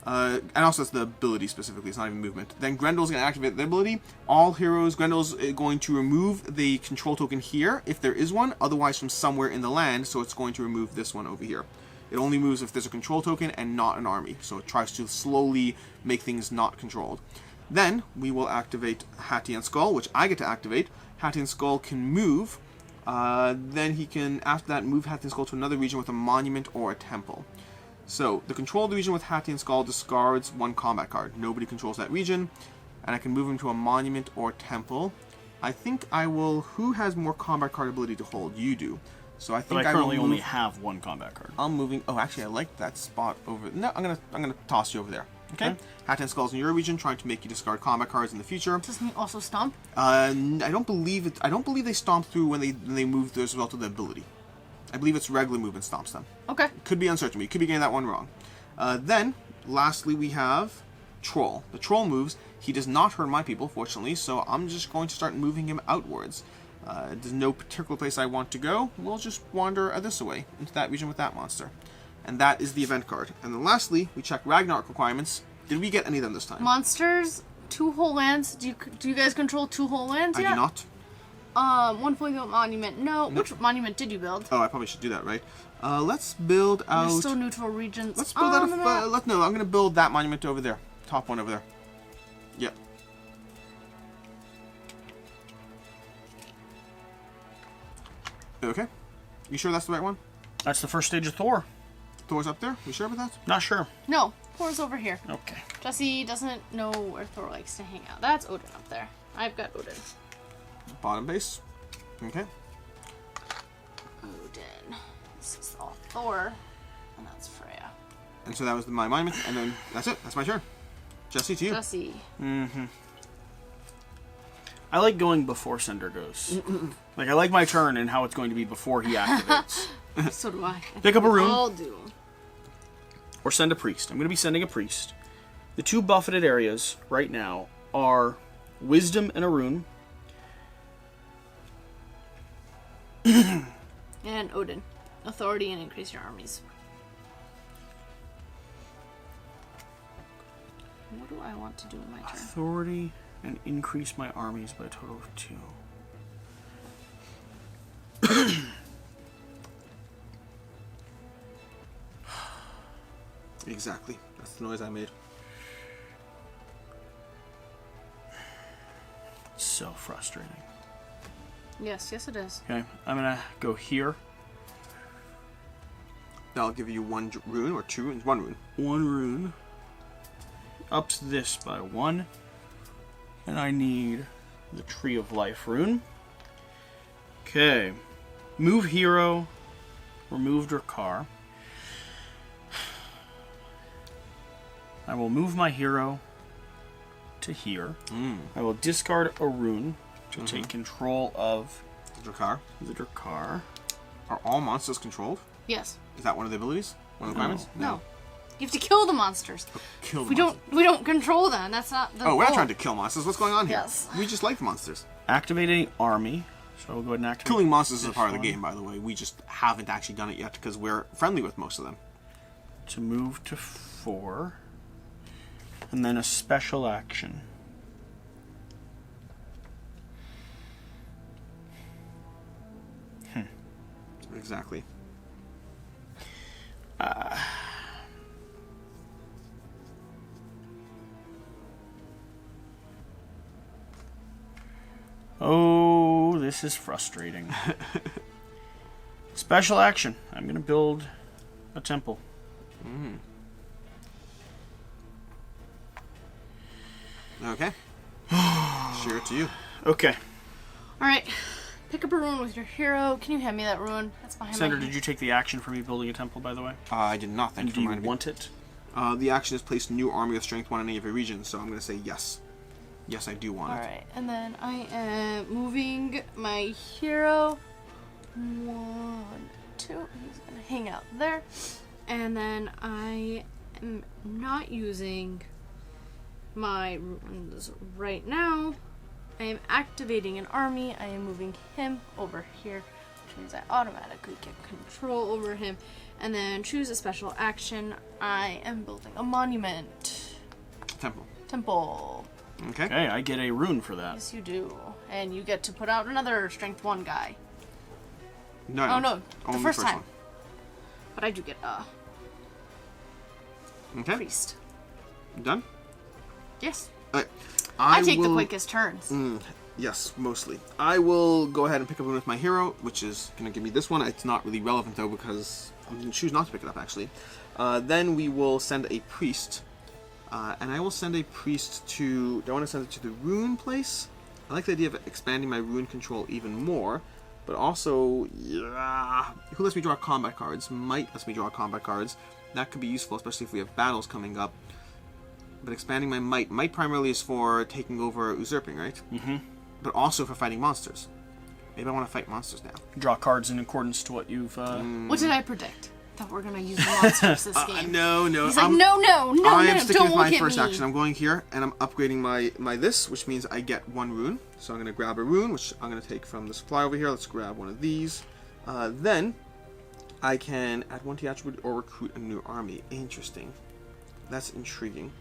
A: And also it's the ability specifically, it's not even movement. Then Grendel's going to activate the ability. All heroes, Grendel's going to remove the control token here, if there is one, otherwise from somewhere in the land, so it's going to remove this one over here. It only moves if there's a control token and not an army, so it tries to slowly make things not controlled. Then we will activate Hattie and Skull, which I get to activate. Hattie and Skull can move. Then he can, after that, move Hattie and Skull to another region with a monument or a temple. So, the control of the region with Hattie and Skull discards 1 combat card. Nobody controls that region. And I can move him to a monument or temple. I think I will... Who has more combat card ability to hold? You do. So I think
B: But I currently
A: will
B: only
A: move,
B: have 1 combat card.
A: I'm moving... Oh, actually, I like that spot over... No, I'm gonna toss you over there. Okay? Hattie and Skull's in your region, trying to make you discard combat cards in the future.
C: Doesn't he also stomp?
A: I don't believe it. I don't believe they stomp through when they move as a result of the ability. I believe it's regular movement stomps them.
C: Okay.
A: Could be uncertain. We could be getting that one wrong. Then, lastly, we have Troll. The Troll moves. He does not hurt my people, fortunately, so I'm just going to start moving him outwards. There's no particular place I want to go. We'll just wander this way, into that region with that monster. And that is the event card. And then lastly, we check Ragnarok requirements. Did we get any of them this time?
C: Monsters, 2 whole lands. Do you guys control 2 whole lands yet?
A: I do not.
C: 1 fully built monument. No. Which monument did you build?
A: Oh, I probably should do that, right? Let's build out...
C: There's still neutral regions.
A: Let's build out a... No, I'm going to build that monument over there. Top one over there. Yep. Okay. You sure that's the right one?
B: That's the first stage of Thor.
A: Thor's up there? You sure about that?
B: Not sure.
C: No, Thor's over here.
B: Okay.
C: Jesse doesn't know where Thor likes to hang out. That's Odin up there. I've got Odin.
A: Bottom base. Okay.
C: Odin. This is all Thor. And that's Freya.
A: And so that was my monument, and then that's it. That's my turn. Jesse, to you.
C: Jesse.
B: I like going before Sender goes. Like, I like my turn and how it's going to be before he activates.
C: So do I.
B: Pick up a rune.
C: All do.
B: Or send a priest. I'm going to be sending a priest. The 2 buffeted areas right now are Wisdom and a rune.
C: And Odin. Authority and increase your armies. What do I want to do in my turn?
B: Authority and increase my armies by a total of 2.
A: Exactly. That's the noise I made.
B: So frustrating.
C: Yes, yes it is.
B: Okay, I'm gonna go here.
A: That'll give you 1 rune or 2 runes. 1 rune.
B: 1 rune. Ups this by 1. And I need the Tree of Life rune. Okay. Move hero. Remove Drakkar. I will move my hero to here. I will discard a rune to take control of
A: Drakkar.
B: the Drakkar.
A: Are all monsters controlled?
C: Yes.
A: Is that one of the abilities? One of the requirements?
C: No. You have to kill the monsters.
A: Kill the
C: We don't control them. That's not the
A: Oh, we're not
C: goal.
A: trying to kill monsters. What's going on here?
C: Yes.
A: We just like monsters.
B: Activating army. So we'll go ahead and activate.
A: Killing monsters is a
B: this
A: part of
B: one
A: the game, by the way. We just haven't actually done it yet because we're friendly with most of them.
B: To move to 4. And then a special action.
A: Exactly.
B: Oh, this is frustrating. Special action. I'm going to build a temple.
A: Okay. Share it to you.
B: Okay.
C: Alright. Pick up a rune with your hero. Can you hand me that rune? That's behind
B: Senator,
C: my
B: did you take the action for me building a temple, by the way?
A: I did not. Thank you
B: Do
A: for
B: you
A: reminding me.
B: want it?
A: The action is place new army of strength 1 in any of your regions, so I'm going to say yes. Yes, I do want it.
C: Alright, and then I am moving my hero. 1, 2. He's gonna hang out there. And then I am not using my runes right now. I am activating an army. I am moving him over here, which means I automatically get control over him. And then choose a special action. I am building a monument. Temple.
A: Okay.
B: Okay, I get a rune for that.
C: Yes, you do. And you get to put out another strength 1 guy.
A: No,
C: Oh no,
A: Only
C: the first time.
A: one.
C: But I do get a
A: Okay.
C: priest.
A: Done?
C: Yes.
A: Alright.
C: I take
A: will-
C: the quickest turns.
A: Yes, mostly. I will go ahead and pick up one with my hero, which is going to give me this one. It's not really relevant, though, because I'm going to choose not to pick it up, actually. Then we will send a priest. And I will send a priest to... Do I want to send it to the rune place? I like the idea of expanding my rune control even more. But also, yeah... Who lets me draw combat cards? Might lets me draw combat cards. That could be useful, especially if we have battles coming up. But expanding my might. Might primarily is for taking over usurping, right? Mm-hmm. But also for fighting monsters. Maybe I want to fight monsters now.
B: Draw cards in accordance to what you've...
C: What did I predict? That we're gonna use the monsters this game.
A: No.
C: He's like, no,
A: I am sticking
C: don't
A: with my
C: look at
A: first
C: me.
A: action. I'm going here, and I'm upgrading my this, which means I get 1 rune. So I'm going to grab a rune, which I'm going to take from the supply over here. Let's grab one of these. Then I can add 1 to the attribute or recruit a new army. Interesting. That's intriguing.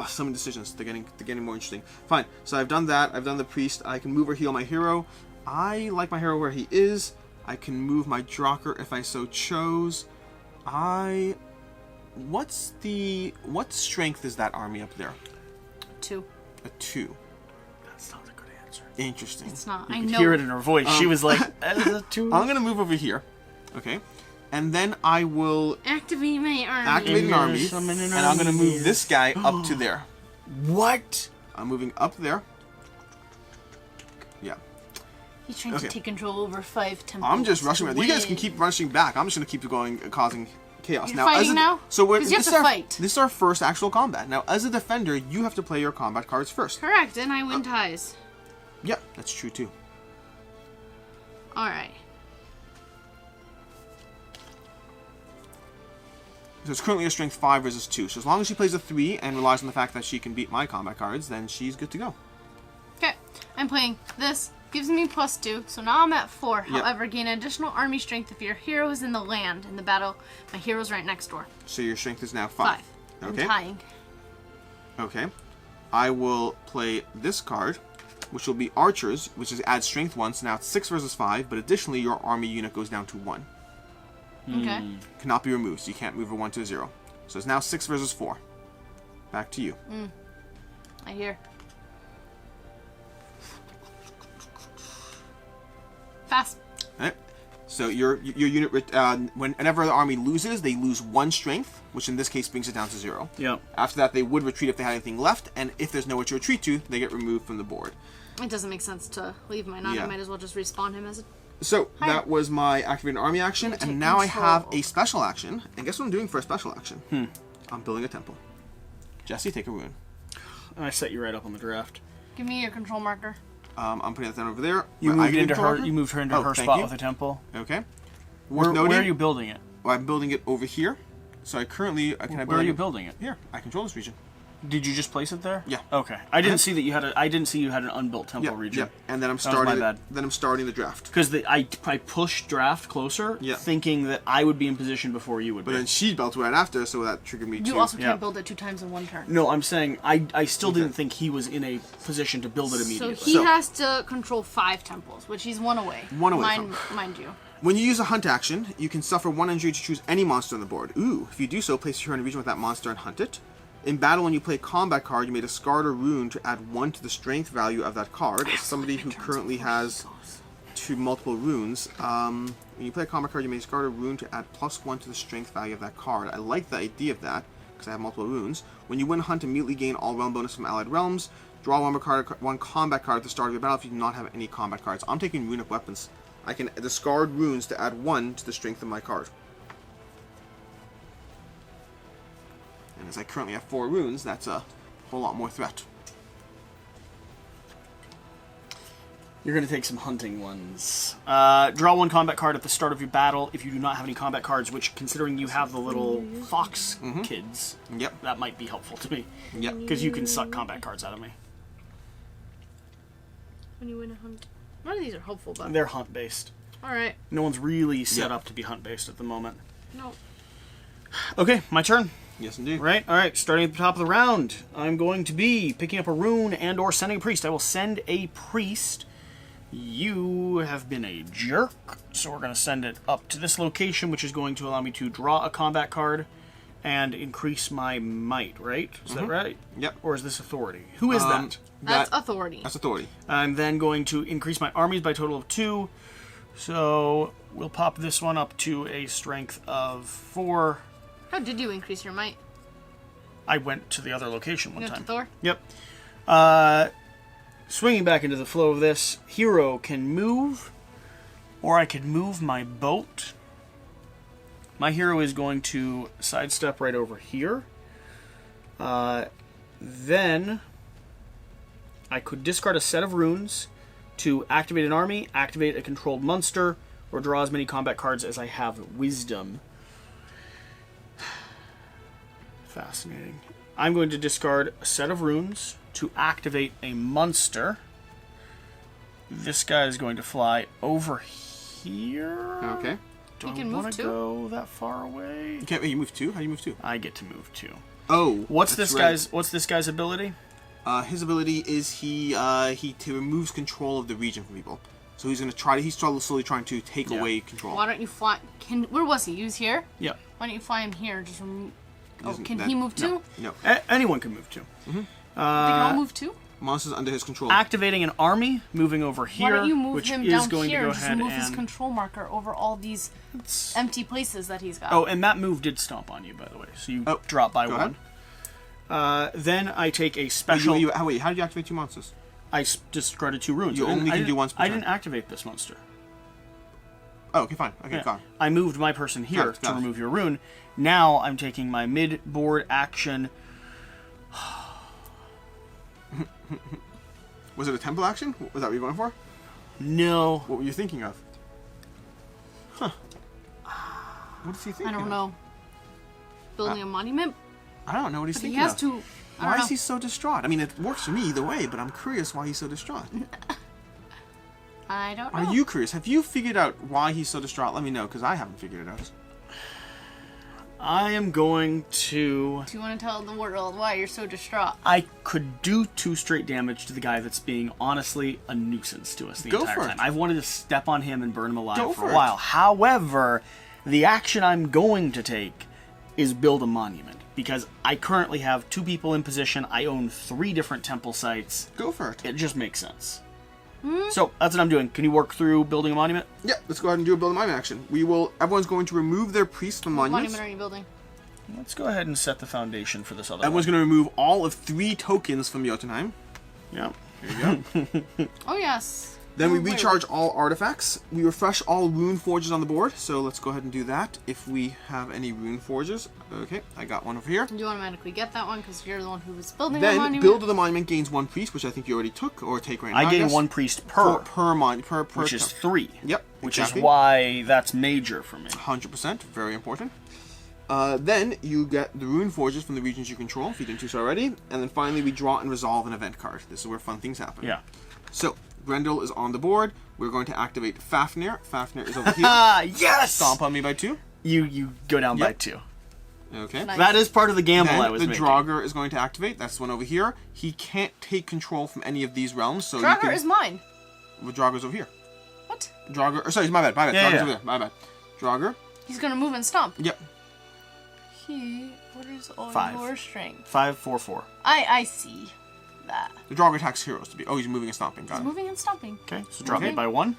A: Some decisions. They're getting more interesting. Fine. So I've done that. I've done the priest. I can move or heal my hero. I like my hero where he is. I can move my Drakkar if I so chose. What strength is that army up there?
C: 2.
A: A 2.
B: That's not a good answer.
A: Interesting.
C: It's not.
B: You
C: I
B: could
C: know.
B: hear it in her voice. She was like, "That's a 2."
A: I'm gonna move over here. Okay. And then I will
C: Activate my army.
A: activate an army,
B: Summon an
A: and I'm gonna
B: army.
A: move this guy up to there.
B: What?
A: I'm moving up there. Yeah.
C: He's trying
A: Okay.
C: to take control over 5 temples.
A: I'm just rushing around. You guys can
C: Win.
A: keep rushing back. I'm just gonna keep going, causing chaos.
C: You're
A: now,
C: fighting
A: as
C: now?
A: So we're
C: 'Cause you have
A: this
C: to
A: is our-
C: fight.
A: This is our first actual combat. Now, as a defender, you have to play your combat cards first.
C: Correct, and I win ties.
A: Yeah, that's true too.
C: Alright.
A: So it's currently a strength 5 versus 2. So as long as she plays a 3 and relies on the fact that she can beat my combat cards, then she's good to go.
C: Okay, I'm playing this. Gives me +2, so now I'm at 4.
A: Yep.
C: However, gain additional army strength if your hero is in the land in the battle. My hero's right next door.
A: So your strength is now 5.
C: 5.
A: Okay.
C: I'm tying.
A: Okay. I will play this card, which will be Archers, which is add strength 1, so now it's 6 versus 5, but additionally your army unit goes down to 1.
C: Okay.
A: Cannot be removed, so you can't move a 1 to a 0. So it's now 6 versus 4. Back to you.
C: I hear. Fast.
A: Alright. So your unit, whenever the army loses, they lose 1 strength, which in this case brings it down to 0.
B: Yep.
A: After that, they would retreat if they had anything left, and if there's nowhere to retreat to, they get removed from the board.
C: It doesn't make sense to leave mine on.
A: Yeah.
C: I might as well just respawn him as a...
A: So
C: Higher.
A: that was my activated army action,
C: Take
A: and now I have
C: control.
A: a special action. And guess what I'm doing for a special action? I'm building a temple. Jesse, take a rune.
B: I set you right up on the draft.
C: Give me your control marker.
A: I'm putting that down over there.
B: You
A: My
B: moved
A: icon
B: into
A: control
B: her.
A: marker?
B: You moved her into
A: Oh,
B: her
A: thank
B: spot
A: you.
B: with a temple.
A: Okay.
B: Where
A: Worth noting,
B: are you building it?
A: well, I'm building it over here. So I currently...
B: Where are you building it?
A: Here. I control this region.
B: Did you just place it there?
A: Yeah.
B: Okay. I didn't see that you had a. I didn't see you had an unbuilt temple
A: Yeah,
B: region.
A: yeah. And then I'm
B: That was
A: starting.
B: my bad.
A: Then I'm starting the draft.
B: Because I pushed draft closer,
A: Yeah.
B: thinking that I would be in position before you would
A: But
B: be.
A: then she built right after, so that triggered me
C: You
A: too.
C: also
B: Yeah.
C: can't build it 2 times in 1 turn.
B: No, I'm saying I still
A: Okay.
B: didn't think he was in a position to build it
C: So
B: immediately.
C: he
A: So-
C: has to control 5 temples, which he's 1 away.
A: 1 away
C: Mind you.
A: When you use a hunt action, you can suffer 1 injury to choose any monster on the board. Ooh, if you do so, place your hero in a region with that monster and hunt it. In battle, when you play a combat card, you may discard a rune to add 1 to the strength value of that card. As somebody who currently has 2 multiple runes, when you play a combat card, you may discard a rune to add +1 to the strength value of that card. I like the idea of that, because I have multiple runes. When you win a hunt, immediately gain all realm bonus from allied realms. Draw 1 combat card at the start of your battle if you do not have any combat cards. I'm taking rune up weapons. I can discard runes to add 1 to the strength of my card. And as I currently have 4 runes, that's a whole lot more threat.
B: You're going to take some hunting ones. Draw 1 combat card at the start of your battle if you do not have any combat cards, which, considering you have the little fox kids,
A: Yep.
B: that might be helpful to me.
A: Yep.
B: Because you can suck combat cards out of me.
C: When you win a hunt. None of these are helpful, but...
B: They're hunt-based.
C: Alright.
B: No one's really set
A: Yep.
B: up to be hunt-based at the moment.
C: No.
B: Okay, my turn.
A: Yes, indeed.
B: Right, alright, starting at the top of the round, I'm going to be picking up a rune and or sending a priest. I will send a priest. You have been a jerk, so we're going to send it up to this location, which is going to allow me to draw a combat card and increase my might, right? Is that right?
A: Yep.
B: Or is this authority? Who is that?
C: That's authority.
A: That's authority.
B: I'm then going to increase my armies by a total of 2, so we'll pop this one up to a strength of 4.
C: How did you increase your might?
B: I went to the other location one
C: You went
B: time.
C: to Thor?
B: Yep. Swinging back into the flow of this, hero can move, or I could move my boat. My hero is going to sidestep right over here. Then I could discard a set of runes to activate an army, activate a controlled monster, or draw as many combat cards as I have wisdom. Fascinating. I'm going to discard a set of runes to activate a monster. This guy is going to fly over here.
A: Okay.
B: Do
C: You
B: I
C: can move
B: want to
C: too?
B: go that far away?
A: You can't. You move 2. How do you move 2?
B: I get to move 2.
A: Oh.
B: What's
A: that's
B: this
A: right.
B: What's this guy's ability?
A: His ability is he removes control of the region from people. So he's gonna try. He's slowly trying to take
B: Yeah.
A: away control.
C: Why don't you fly... Where was he? He was here?
B: Yeah.
C: Why don't you fly him here? Just remove... Oh,
A: Doesn't-
C: can
A: that-
C: he move too?
A: No.
B: Anyone can move 2.
C: They can all move too?
A: Monsters under his control.
B: Activating an army, moving over here,
C: Why don't you move
B: which
C: him
B: is
C: down
B: going
C: here
B: to go
C: and just
B: ahead
C: move his
B: and...
C: control marker over all these empty places that he's got?
B: Oh, and that move did stomp on you, by the way. So you drop by
A: go
B: 1. Then I take a special...
A: Wait, how did you activate 2 monsters?
B: I discarded 2 runes.
A: You
B: I didn't-
A: only
B: I
A: can do
B: didn't-
A: once per
B: I
A: turn.
B: didn't activate this monster.
A: Oh, okay, fine. Okay,
B: Yeah.
A: gone.
B: I moved my person here
A: Got it.
B: to remove your rune. Now I'm taking my mid-board action.
A: Was it a temple action? Was that what you were going for?
B: No.
A: What were you thinking of? Huh. What is he thinking
C: I don't
A: of?
C: know. Building a monument?
A: I don't know what he's
C: But he
A: thinking
C: has
A: of.
C: to... I
A: Why
C: don't know.
A: is he so distraught? I mean, it works for me either way, but I'm curious why he's so distraught.
C: I don't know.
A: Are you curious? Have you figured out why he's so distraught? Let me know, because I haven't figured it out.
B: I am going to...
C: Do you want to tell the world why you're so distraught?
B: I could do 2 straight damage to the guy that's being, honestly, a nuisance to us the
A: Go
B: entire
A: for it.
B: time. I've wanted to step on him and burn him alive
A: Go
B: for
A: for
B: a
A: it.
B: while. However, the action I'm going to take is build a monument. Because I currently have 2 people in position. I own 3 different temple sites.
A: Go for it.
B: It just makes sense. So that's what I'm doing. Can you work through building a monument?
A: Yeah, let's go ahead and do a build a monument action. Everyone's going to remove their priests from
C: What
A: monuments.
C: monument are you building?
B: Let's go ahead and set the foundation for this other
A: Everyone's
B: one.
A: going to remove all of 3 tokens from Jotunheim.
B: Yeah.
A: Here you go.
C: Oh, yes.
A: Then we
C: Oh, wait.
A: recharge all artifacts. We refresh all rune forges on the board. So let's go ahead and do that if we have any rune forges. Okay, I got one over here.
C: Do you automatically get that one because you're the one who was building the
A: Then
C: monument?
A: build of the monument gains 1 priest, which I think you already took or take right now.
B: I gain
A: guess.
B: 1 priest per,
A: per
B: which is 3.
A: Yep,
B: Which
A: exactly.
B: is why that's major for me.
A: 100%, very important. Then you get the rune forges from the regions you control, if you didn't do so already. And then finally we draw and resolve an event card. This is where fun things happen.
B: Yeah.
A: So, Grendel is on the board. We're going to activate Fafnir. Fafnir is over here.
B: Ah, yes!
A: Stomp on me by 2.
B: You go down by
A: Yep.
B: 2.
A: Okay.
C: Nice.
B: That is part of the gamble I
A: Then
B: was
A: the
B: making.
A: Draugr is going to activate. That's the one over here. He can't take control from any of these realms, so you
C: Draugr
A: can...
C: is mine.
A: Well, Draugur's over here.
C: What?
A: Draugr... Sorry, my bad.
B: Yeah,
A: Draugur's
B: yeah.
A: over there. My bad. Draugr.
C: He's gonna move and stomp.
A: Yep.
C: What is all
B: 5.
C: your strength?
B: 5, 4, 4.
C: I see that.
A: The Draugr attacks heroes to be... Oh, he's moving and stomping. Got it.
C: Moving and stomping.
B: Okay, so drop
C: Okay.
B: me by 1.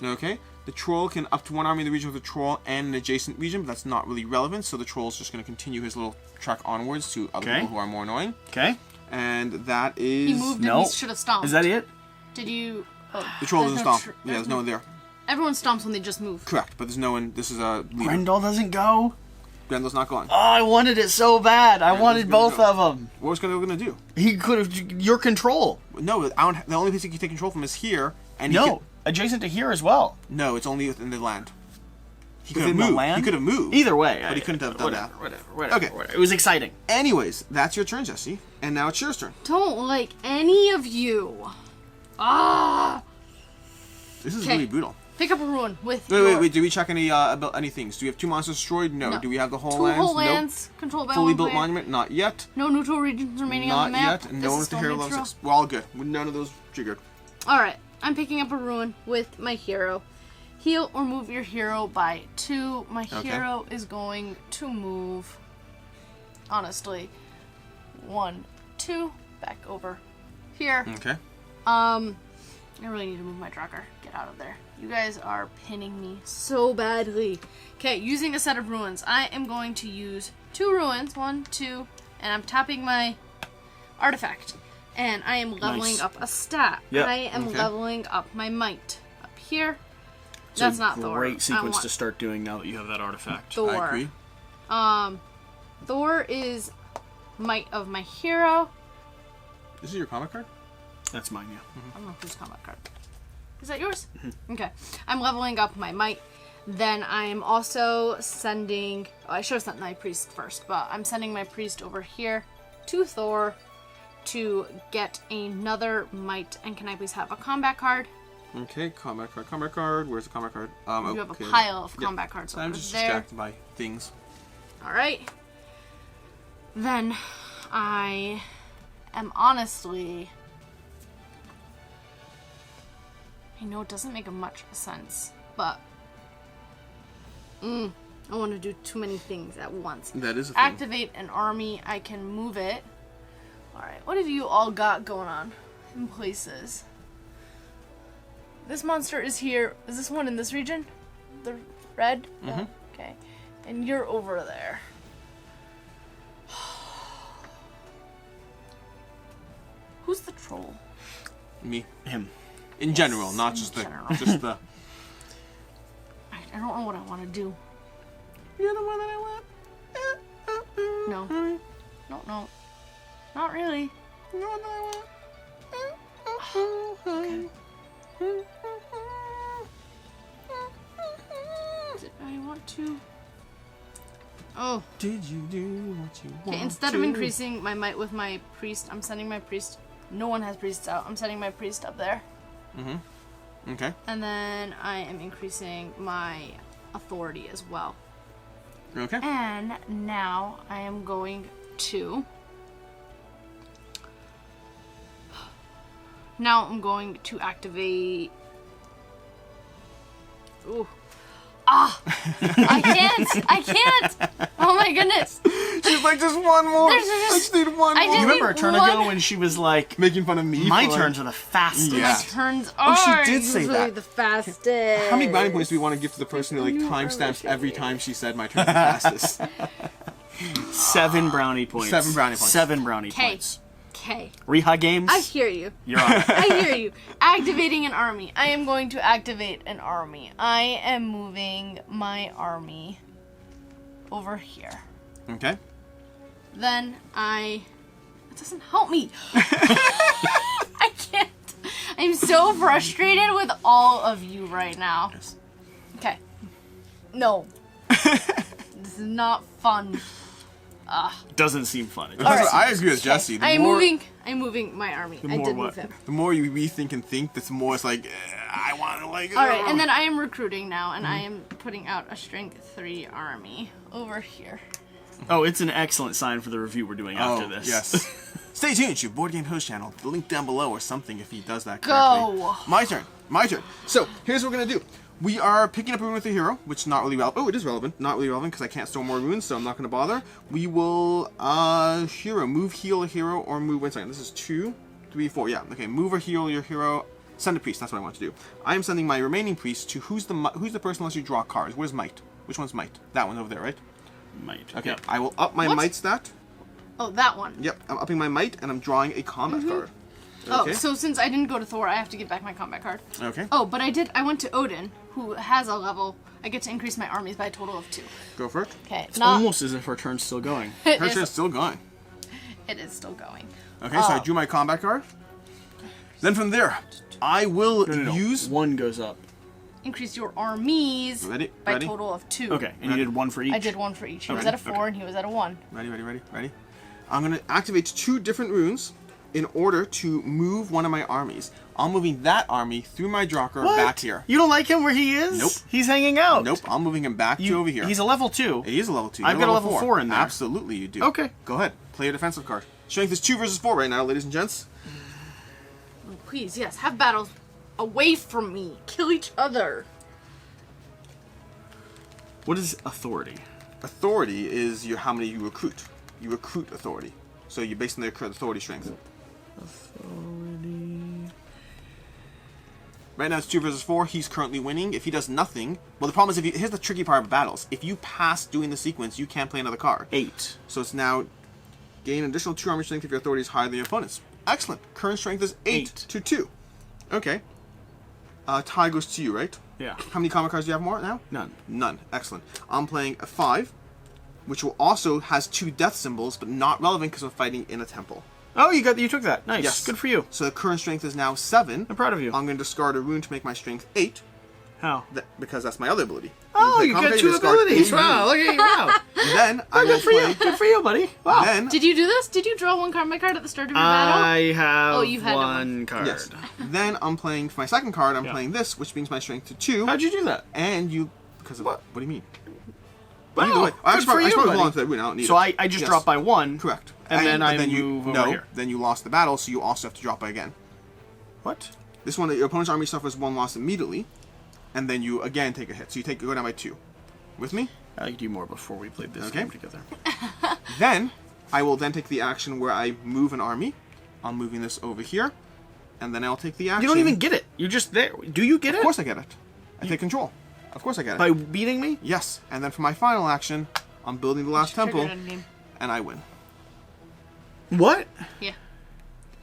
A: Okay. The troll can up to 1 army in the region with a troll and an adjacent region, but that's not really relevant, so the troll's just going to continue his little trek onwards to other
B: Okay.
A: people who are more annoying.
B: Okay.
A: And that is...
C: He moved
B: No.
C: and he should have stomped.
B: Is that it?
C: Did you? Oh,
A: The troll
C: there's
A: doesn't
C: no
A: stomp. Yeah, there's no one there.
C: Everyone stomps when they just move.
A: Correct, but there's no one... This is a leader.
B: Grendel doesn't go?
A: Grendel's not going.
B: Oh, I wanted it so bad. I wanted
A: gonna
B: both
A: go.
B: of them.
A: What was Grendel going to do?
B: He could have... Your control.
A: No, I don't, the only place he can take control from is here, and he
B: No.
A: can,
B: Adjacent to here as well.
A: no, it's only within the land. He could
B: Within
A: have
B: the
A: moved.
B: land?
A: He could have moved.
B: Either way.
A: But he couldn't have done that.
B: Whatever.
A: Okay.
B: It was exciting.
A: Anyways, that's your turn, Jesse. And now it's your turn.
C: Don't like any of you. Ah!
A: This is
C: Okay.
A: really brutal.
C: Pick up a ruin with.
A: Wait. Did we check any about any things? Do we have 2 monsters destroyed? No.
C: No.
A: Do we have the whole
C: 2
A: lands?
C: whole lands controlled by
A: Fully
C: one
A: built
C: player.
A: monument? Not yet.
C: No neutral regions remaining
A: Not
C: on the map.
A: yet. And
C: This
A: no one
C: is
A: with the
C: still
A: hero level
C: neutral.
A: 6. We're all good. None of those triggered.
C: All right, I'm picking up a ruin with my hero. Heal or move your hero by 2. My
A: Okay.
C: hero is going to move. Honestly, 1, 2, back over here.
A: Okay.
C: I really need to move my Draugr. Get out of there. You guys are pinning me so badly. Okay, using a set of ruins. I am going to use 2 ruins. 1, 2, and I'm tapping my artifact. And I am leveling
B: Nice.
C: up a stat.
B: Yep.
C: I am
A: Okay.
C: leveling up my might. Up here.
B: It's
C: That's
B: a
C: not Thor.
B: great
C: I
B: sequence
C: want
B: to start doing now that you have that artifact.
C: Thor.
A: I agree.
C: Thor is might of my hero.
A: This is your comic card?
B: That's mine, yeah.
C: I don't know whose combat card. Is that yours? Okay. I'm leveling up my might. Then I'm also sending... Oh, I should have sent my priest first, but I'm sending my priest over here to Thor to get another might. And can I please have a combat card?
A: Okay, combat card. Where's the combat card?
C: You have a
A: okay.
C: pile of
A: Yep.
C: combat cards over
A: I'm just
C: there.
A: distracted by things.
C: Alright. Then I am honestly... I know it doesn't make much sense, but I want to do too many things at once.
A: That is a thing.
C: Activate an army. I can move it. Alright, what have you all got going on in places? This monster is here. Is this one in this region? The red? Yeah. Okay. And you're over there. Who's the troll?
A: Me.
B: Him.
A: In general, not just the...
C: general.
A: Just the...
C: I don't know what I want to do.
A: You're the one that I want.
C: No. No. Not really.
A: You're the one that I want.
C: I want to... Oh.
A: Did you do what you want
C: Okay, instead of increasing my might with my priest, I'm sending my priest... No one has priests out. I'm sending my priest up there.
A: Okay.
C: And then I am increasing my authority as well.
A: Okay.
C: And now I am going to... Now I'm going to activate... Ooh. I can't. Oh my goodness.
A: She's like, just one more.
C: There's just-
A: I just need one
C: I
A: more.
C: just
B: You remember a turn
C: One-
B: ago when she was like,
A: Making fun of me.
B: my
A: for, like-
B: turns are the fastest.
A: Yeah.
C: My turns
A: she
C: are
A: did say
C: usually
A: that.
C: the fastest.
A: How many brownie points do we want to give to the person who like timestamps every time she said my turn the fastest?
B: 7 brownie points.
A: 7 brownie points.
B: 7 brownie
C: Okay.
B: points.
C: Okay.
B: Reha games?
C: I hear you.
B: You're on.
C: I hear you. Activating an army. I am going to activate an army. I am moving my army over here.
A: Okay.
C: Then it doesn't help me. I can't. I'm so frustrated with all of you right now.
A: Yes.
C: Okay. No. This is not fun.
B: Doesn't seem fun. It
A: That's
B: doesn't
A: what I agree with Jesse. The
C: I'm
A: more,
C: moving my army. I
B: more
C: did
B: what?
C: move him.
A: The more you rethink and think, the more it's like, I want to like.
C: All right, and then I am recruiting now, and I am putting out a strength 3 army over here.
B: Oh, it's an excellent sign for the review we're doing after this.
A: Yes. Stay tuned to your Board Game Host channel. The link down below or something if he does that correctly.
C: Go.
A: My turn. My turn. So, here's what we're going to do. We are picking up a rune with a hero, which is not really relevant. Oh, it is relevant. Not really relevant because I can't store more runes, so I'm not going to bother. We will, hero. Move, heal a hero, or move... Wait a second. This is 2, 3, 4. Yeah. Okay. Move or heal your hero. Send a priest. That's what I want to do. I am sending my remaining priest to... Who's the person unless you draw cards? Where's might? Which one's might? That one's over there, right?
B: Might.
A: Okay.
B: Yep.
A: I will up my
C: What?
A: might stat.
C: Oh, that one.
A: Yep. I'm upping my might, and I'm drawing a combat card. Okay.
C: Oh, so since I didn't go to Thor, I have to give back my combat card.
A: Okay.
C: Oh, but I went to Odin, who has a level. I get to increase my armies by a total of 2.
A: Go for it.
C: Okay.
B: It's almost as if our turn's still going.
C: It
A: Her
C: is-
A: turn's still going.
C: It is still going.
A: Okay, so I drew my combat card. Then from there, I will
B: No.
A: use...
B: 1 goes up.
C: Increase your armies
A: Ready?
C: by
A: Ready?
C: a total of 2.
B: Okay, and you did 1 for each?
C: I did 1 for each. He was
A: Okay,
C: at a 4
B: okay.
C: and he was at a 1.
A: Ready? I'm going to activate 2 different runes in order to move one of my armies. I'm moving that army through my Jocker
B: What?
A: back here.
B: You don't like him where he is?
A: Nope.
B: He's hanging out.
A: Nope, I'm moving him back to over here.
B: He's a level 2.
A: He is a level 2.
B: I've
A: You're
B: got a level 4 in there.
A: Absolutely you do.
B: Okay.
A: Go ahead. Play a defensive card. Strength is 2 versus 4 right now, ladies and gents.
C: Oh, please, yes, have battles away from me. Kill each other.
B: What is authority?
A: Authority is how many you recruit. You recruit authority. So you're based on their authority strength.
B: Authority.
A: Right now it's 2 versus 4. He's currently winning. If he does nothing, well, the problem is here's the tricky part of battles. If you pass doing the sequence, you can't play another card.
B: 8.
A: So it's now gain an additional 2 army strength if your authority is higher than your opponent's. Excellent. Current strength is 8 to 2. Okay. Tie goes to you, right?
B: Yeah.
A: How many combat cards do you have more now?
B: None.
A: None. Excellent. I'm playing a 5, which will also has 2 death symbols, but not relevant because I'm fighting in a temple.
B: Oh, you took that. Nice.
A: Yes.
B: Good for you.
A: So the current strength is now 7.
B: I'm proud of you.
A: I'm going to discard a rune to make my strength 8,
B: How?
A: because that's my other ability.
B: Oh, you got 2 abilities. Wow, look at you. Wow.
A: Then I will
B: Good for you.
A: play.
B: Good for you, buddy. Wow.
A: Then
C: Did you do this? Did you draw 1 combat card at the start of your battle?
B: I have
C: Oh, you had
B: 1 card.
A: yes. Then I'm playing for my second card. I'm
B: Yeah.
A: playing this, which brings my strength to 2.
B: How'd you do that?
A: And you because of
B: What?
A: What do you mean?
B: Wow,
A: Either way, I
B: good
A: should
B: for
A: probably
B: you,
A: hold
B: buddy.
A: on to that rune. I don't need
B: So
A: it.
B: I just
A: Yes.
B: dropped by 1.
A: Correct.
B: And then I
A: then
B: move over
A: no,
B: here.
A: then you lost the battle, so you also have to drop by again.
B: What?
A: This one, your opponent's army suffers 1 loss immediately, and then you again take a hit. So you go down by 2. With me?
B: I could do more before we played this
A: Okay.
B: game together.
A: Then I will then take the action where I move an army. I'm moving this over here, and then I'll take the action.
B: You don't even get it. You're just there. Do you get it?
A: Of course I get it. I take control. Of course I get it.
B: By beating me?
A: Yes, and then for my final action, I'm building the last temple,
C: Triggered a name.
A: and I win.
B: What?
C: Yeah.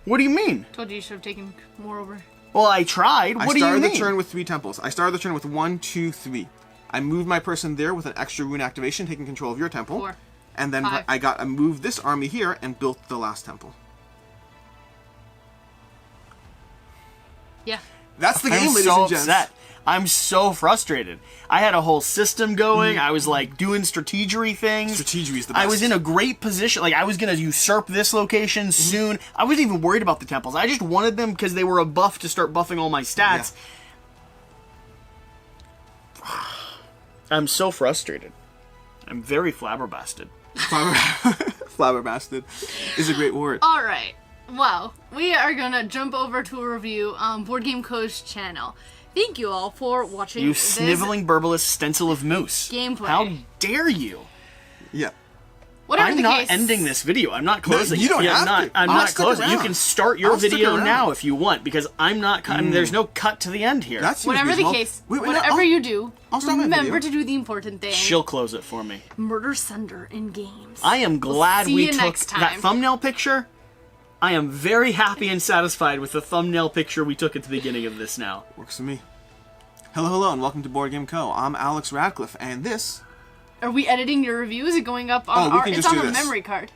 B: What do you mean?
C: Told you you should have taken more over.
B: Well, I tried.
A: I
B: What do you
A: started
B: mean?
A: the turn with 3 temples. I started the turn with 1, 2, 3. I moved my person there with an extra rune activation, taking control of your temple.
C: 4.
A: And then
C: 5.
A: I moved this army here and built the last temple.
C: Yeah.
A: That's the game,
B: I'm
A: ladies
B: so
A: and gents.
B: upset. I'm so frustrated. I had a whole system going. I was like doing strategery things.
A: Strategery is the best.
B: I was in a great position. Like I was gonna usurp this location soon. I wasn't even worried about the temples. I just wanted them because they were a buff to start buffing all my stats. I'm so frustrated. I'm very flabbergasted.
A: Flabbergasted is a great word.
C: All right. Well, we are gonna jump over to a review on Board Game Co's channel. Thank you all for watching
B: You
C: this
B: sniveling burblous stencil of moose.
C: gameplay.
B: How dare you?
A: Yeah.
C: Whatever
B: I'm
C: the
B: not
C: case,
B: ending this video. I'm not closing
A: you
B: it.
A: don't
B: Yeah,
A: have to.
B: I'm
A: I'll
B: not
A: stick
B: closing. You
A: around.
B: can start your
A: I'll stick
B: video
A: around.
B: now if you want, because I'm not. There's no cut to the end here.
A: That seems
C: Whatever the
A: reasonable.
C: case,
A: Wait, no,
C: whatever you do,
A: I'll start my
C: remember
A: video.
C: to do the important thing.
B: She'll close it for me.
C: Murder Sunder in games.
B: I am glad
C: see
B: we
C: you
B: took
C: next
B: that
C: time.
B: thumbnail picture. I am very happy and satisfied with the thumbnail picture we took at the beginning of this now.
A: Works for me. Hello, and welcome to Board Game Co. I'm Alex Radcliffe, and this...
C: Are we editing your review? Is it going up on
A: Oh, we
C: our?
A: can
C: It's
A: just
C: on
A: do
C: the
A: this.
C: memory card.